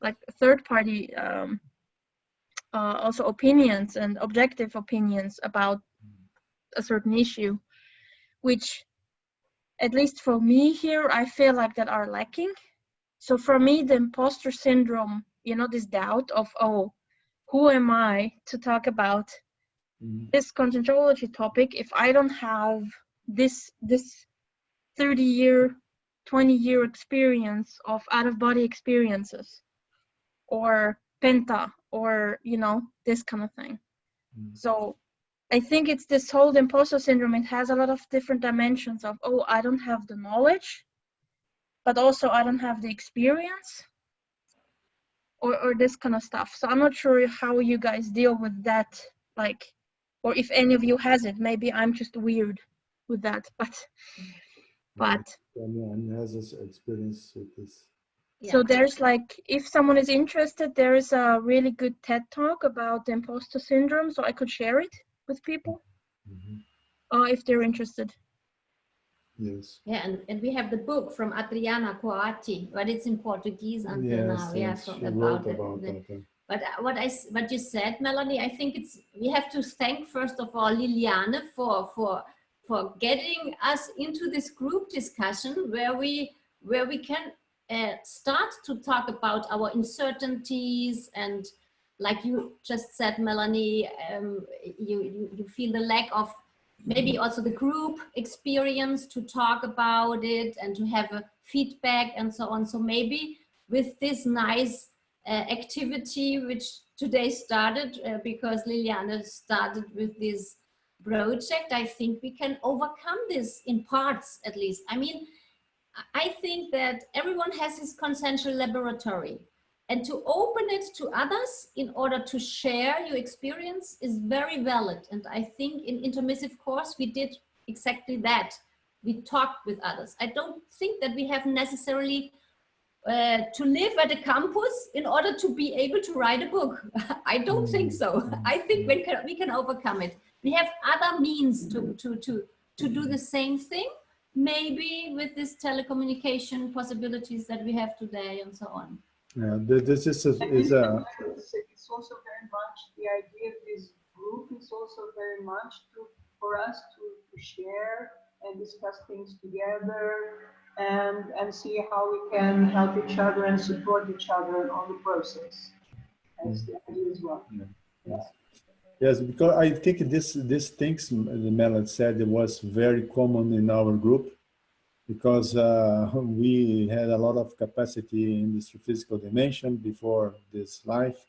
like third party also opinions and objective opinions about a certain issue, which at least for me here, I feel like that are lacking. So for me, the imposter syndrome, you know, this doubt of, oh, who am I to talk about this conscientiology topic if I don't have this 30-year, 20-year experience of out-of-body experiences, or penta, or, you know, this kind of thing. So I think it's this whole imposter syndrome. It has a lot of different dimensions of, oh, I don't have the knowledge, but also I don't have the experience, or this kind of stuff. So I'm not sure how you guys deal with that, like, or if any of you has it. Maybe I'm just weird with that, but Someone has this experience with this. So there's like, if someone is interested, there is a really good TED Talk about the imposter syndrome, so I could share it with people if they're interested. Yes. Yeah, and we have the book from Adriana Coati, but it's in Portuguese until now. Yeah, Yes, from, she about wrote about that. But what you said, Melanie, I think we have to thank first of all Liliane for getting us into this group discussion where we can start to talk about our uncertainties, and like you just said, Melanie, you feel the lack of maybe also the group experience to talk about it and to have a feedback and so on. So maybe with this nice activity which today started because Liliane started with this project, I think we can overcome this in parts at least. I mean, I think that everyone has his consensual laboratory, and to open it to others in order to share your experience is very valid. And I think in intermissive course, we did exactly that. We talked with others. I don't think that we have necessarily to live at a campus in order to be able to write a book. I don't think so. I think we can overcome it. We have other means to do the same thing, maybe with this telecommunication possibilities that we have today and so on. Yeah, this is a it's also very much the idea of this group is also very much for us to share and discuss things together and see how we can help each other and support each other on the process. That's the idea as well. Yeah. Yes, because I think this things Melanie said, it was very common in our group, because we had a lot of capacity in this physical dimension before this life,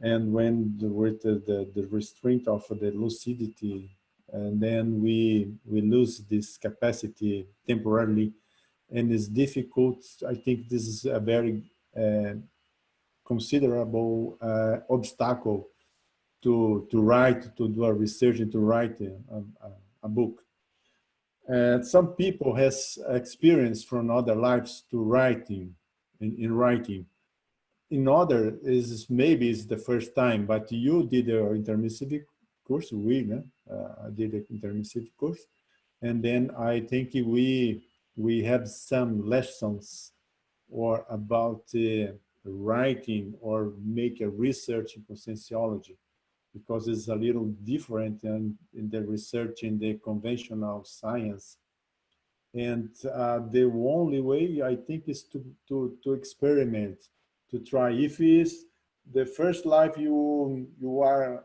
and when with the restraint of the lucidity, and then we lose this capacity temporarily, and it's difficult. I think this is a very considerable obstacle to write, to do a research, and to write a book. Some people has experience from other lives to writing, in writing. In other is maybe it's the first time, but you did an intermissive course. I did an intermissive course, and then I think we have some lessons or about writing or make a research in conscienciology, because it's a little different in the research in the conventional science. And the only way, I think, is to experiment, to try. If it's the first life you are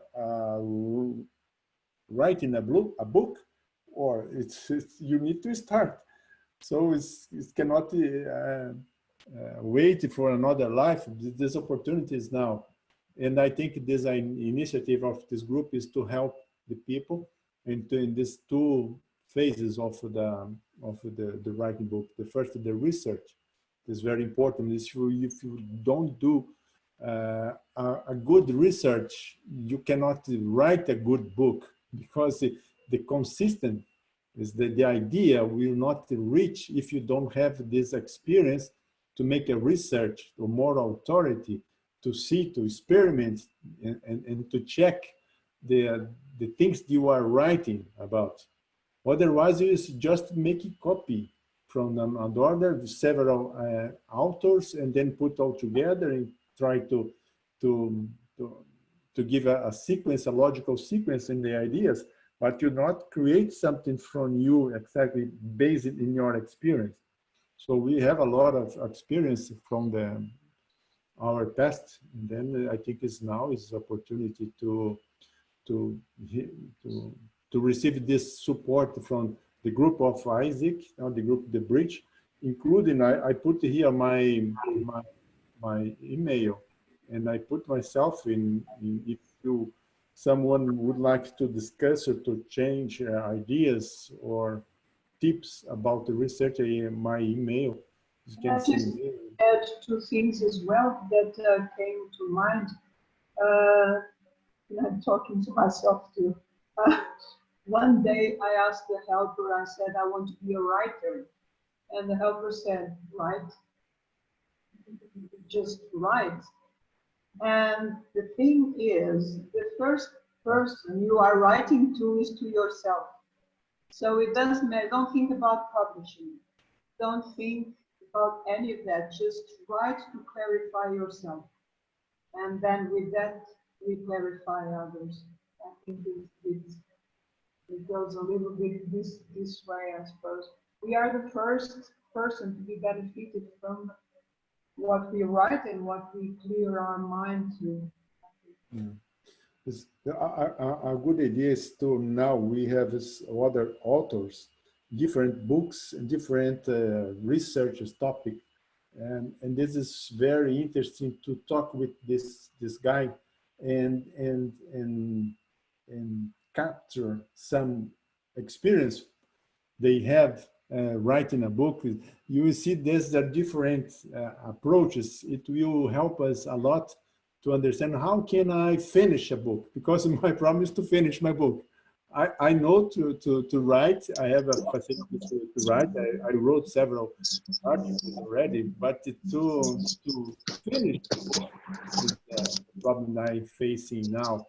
writing a book, or it's you need to start. So it cannot wait for another life. This opportunity is now. And I think this initiative of this group is to help the people in these two phases of the writing book. The first, the research, is very important. If you don't do a good research, you cannot write a good book, because the consistent is the idea will not reach if you don't have this experience to make a research or more authority, to see, to experiment, and to check the things you are writing about. Otherwise, you just make a copy from another, several authors, and then put all together and try to give a sequence, a logical sequence in the ideas, but you not create something from you exactly based in your experience. So we have a lot of experience from our past, and then I think now is opportunity to receive this support from the group of ISIC, the group The Bridge, including I put here my email, and I put myself in if someone would like to discuss or to change ideas or tips about the research, my email. You can just add two things as well that came to mind. I'm talking to myself too. One day I asked the helper, I said, I want to be a writer. And the helper said, write, just write. And the thing is, the first person you are writing to is to yourself. So it doesn't matter. Don't think about publishing. Don't think about any of that. Just write to clarify yourself. And then with that, we clarify others. I think it goes a little bit this way, I suppose. We are the first person to be benefited from what we write and what we clear our mind to. A good idea is to now we have other authors, different books and different researches topic, and this is very interesting to talk with this guy and capture some experience they have writing a book. You will see there's different approaches. It will help us a lot to understand how can I finish a book, because my problem is to finish my book. I know to write. I have a facility to write. I wrote several articles already, but to finish is the problem I'm facing now,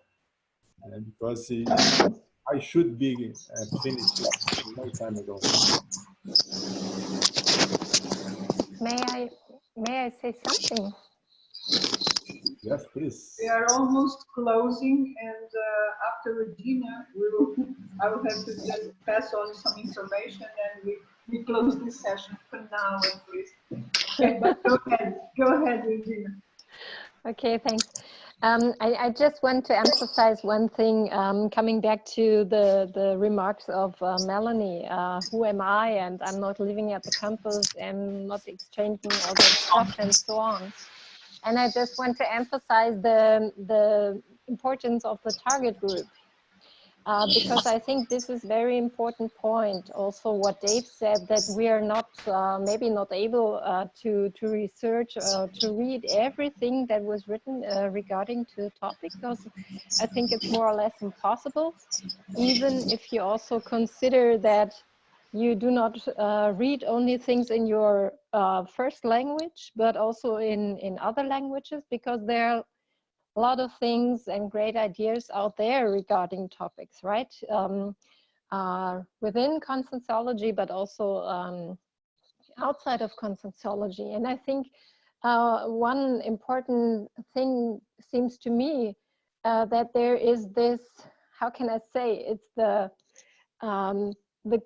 because I should be finished a long time ago. May I say something? Yes, please. We are almost closing, and after Regina, I will have to just pass on some information, and we close this session for now at least. Okay, but go ahead, Regina. Okay, thanks. I just want to emphasize one thing, coming back to the remarks of Melanie. Who am I? And I'm not living at the campus and not exchanging all that stuff and so on. And I just want to emphasize the importance of the target group, because I think this is very important point. Also what Dave said, that we are not, maybe not able to research or to read everything that was written regarding to the topic, because I think it's more or less impossible, even if you also consider that you do not read only things in your first language, but also in other languages, because there are a lot of things and great ideas out there regarding topics, right? Within consensology, but also outside of consensology. And I think one important thing seems to me that there is this, how can I say, it's the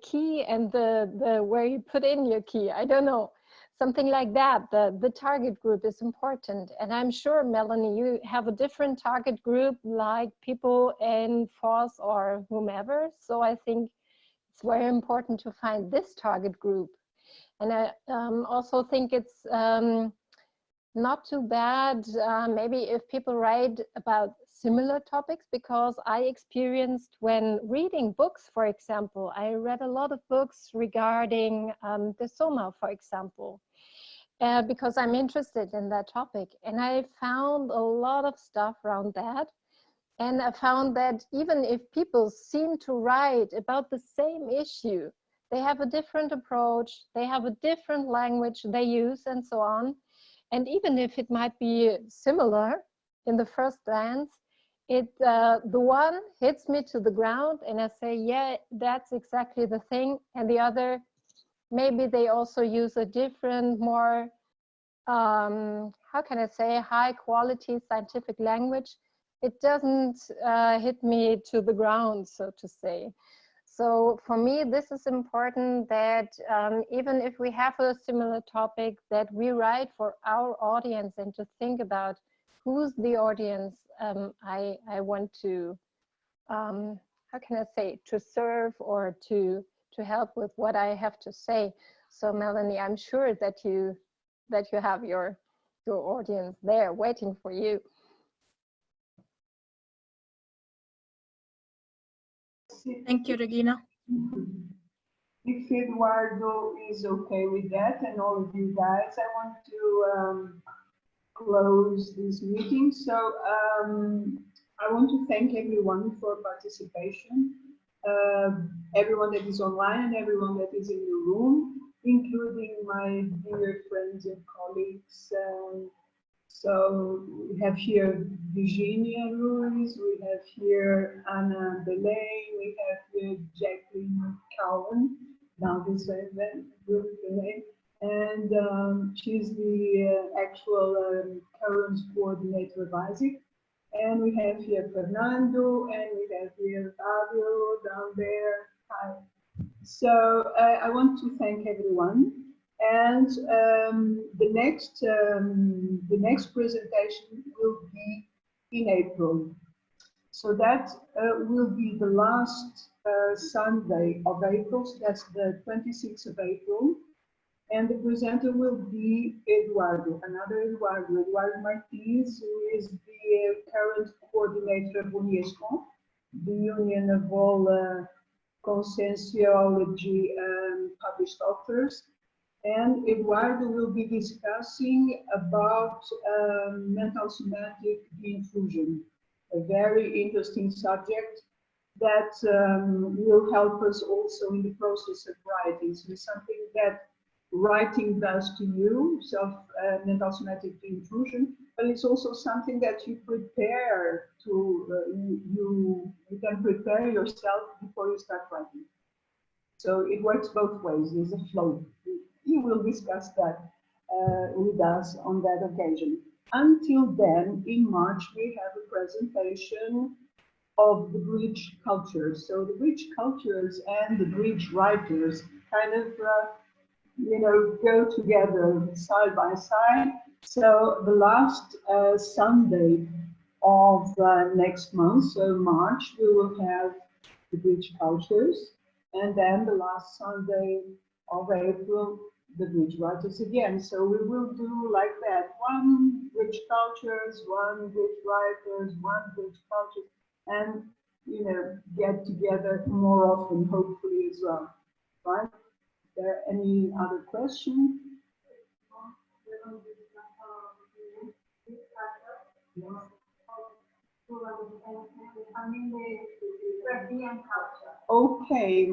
key and the where you put in your key, I don't know, something like that. The target group is important, and I'm sure, Melanie, you have a different target group, like people in FOSS or whomever. So I think it's very important to find this target group. And I also think it's not too bad, maybe if people write about similar topics, because I experienced when reading books, for example, I read a lot of books regarding the Soma, for example, because I'm interested in that topic. And I found a lot of stuff around that. And I found that even if people seem to write about the same issue, they have a different approach, they have a different language they use and so on. And even if it might be similar in the first glance, the one hits me to the ground and I say, yeah, that's exactly the thing. And the other, maybe they also use a different, more, how can I say, high quality scientific language. It doesn't hit me to the ground, so to say. So for me, this is important, that even if we have a similar topic, that we write for our audience, and to think about who's the audience I want to, how can I say, to serve or to help with what I have to say. So Melanie, I'm sure that you have your audience there waiting for you. Thank you, Regina. If Eduardo is okay with that, and all of you guys, I want to close this meeting. So I want to thank everyone for participation, everyone that is online and everyone that is in the room, including my dear friends and colleagues. So we have here Virginia Ruiz, we have here Anna Belay, we have here Jacqueline Cowan. Now this will be the name. And she's the actual current coordinator of ISIC. And we have here Fernando, and we have here Fabio down there. Hi. So I want to thank everyone. And the next presentation will be in April. So that will be the last Sunday of April. So that's the 26th of April. And the presenter will be Eduardo, another Eduardo Martins, who is the current coordinator of UNIESCON, the Union of all conscientiology published authors. And Eduardo will be discussing about mental somatic de-intrusion, a very interesting subject that will help us also in the process of writing. So it's something that writing does to you, mental somatic de-intrusion, but it's also something that you prepare to, you can prepare yourself before you start writing. So it works both ways, there's a flow. He will discuss that with us on that occasion. Until then, in March, we have a presentation of the bridge cultures. So the bridge cultures and the bridge writers kind of go together side by side. So the last Sunday of next month, so March, we will have the bridge cultures, and then the last Sunday of April, the bridge writers again. So we will do like that: one bridge cultures, one bridge writers, one bridge cultures, and get together more often, hopefully as well, right? There any other question? Okay,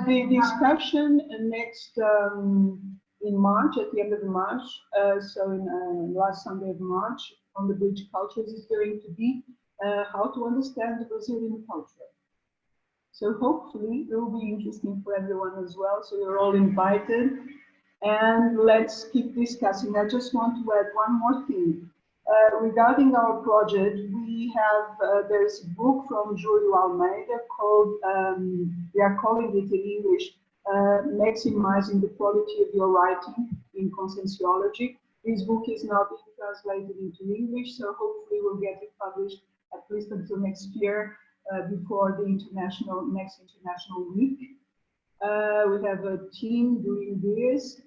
the discussion next in March, at the end of March, so in last Sunday of March, on the bridge cultures is going to be how to understand the Brazilian culture. So hopefully it will be interesting for everyone as well. So you're all invited, and let's keep discussing. I just want to add one more thing. Regarding our project, we have, there's a book from Júlio Almeida called, we are calling it in English, Maximizing the Quality of Your Writing in Conscientiology. This book is now being translated into English, so hopefully we'll get it published at least until next year, before the next international week. We have a team doing this.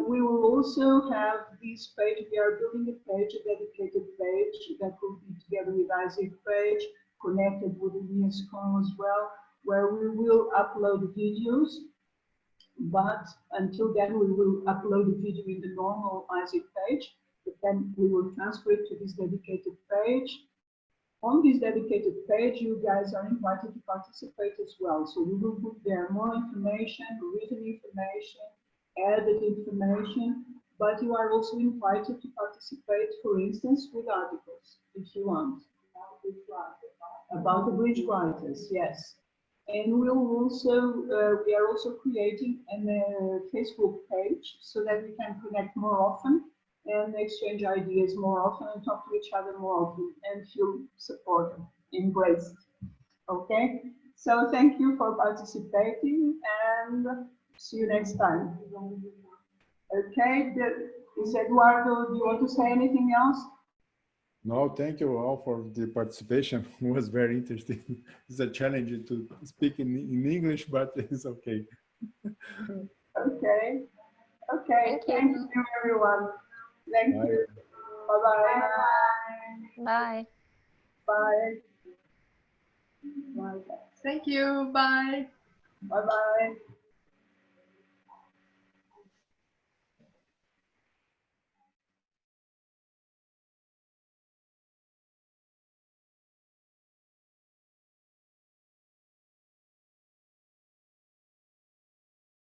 We will also have this page. We are building a page, a dedicated page that will be together with ISIC page, connected with the UNIESCON as well, where we will upload videos. But until then, we will upload the video in the normal ISIC page, but then we will transfer it to this dedicated page. On this dedicated page, you guys are invited to participate as well. So we will put there more information, written information, added information, but you are also invited to participate, for instance, with articles, if you want. About the bridge writers, yes. And we are also creating a Facebook page so that we can connect more often and exchange ideas more often and talk to each other more often and feel supported, embraced. Okay, so thank you for participating and see you next time. Okay, is Eduardo, do you want to say anything else? No, thank you all for the participation. It was very interesting. It's a challenge to speak in English, but it's okay. Okay, okay, thank you everyone. Thank you. Bye-bye. Bye. Bye. Bye. Thank you. Bye. Bye-bye.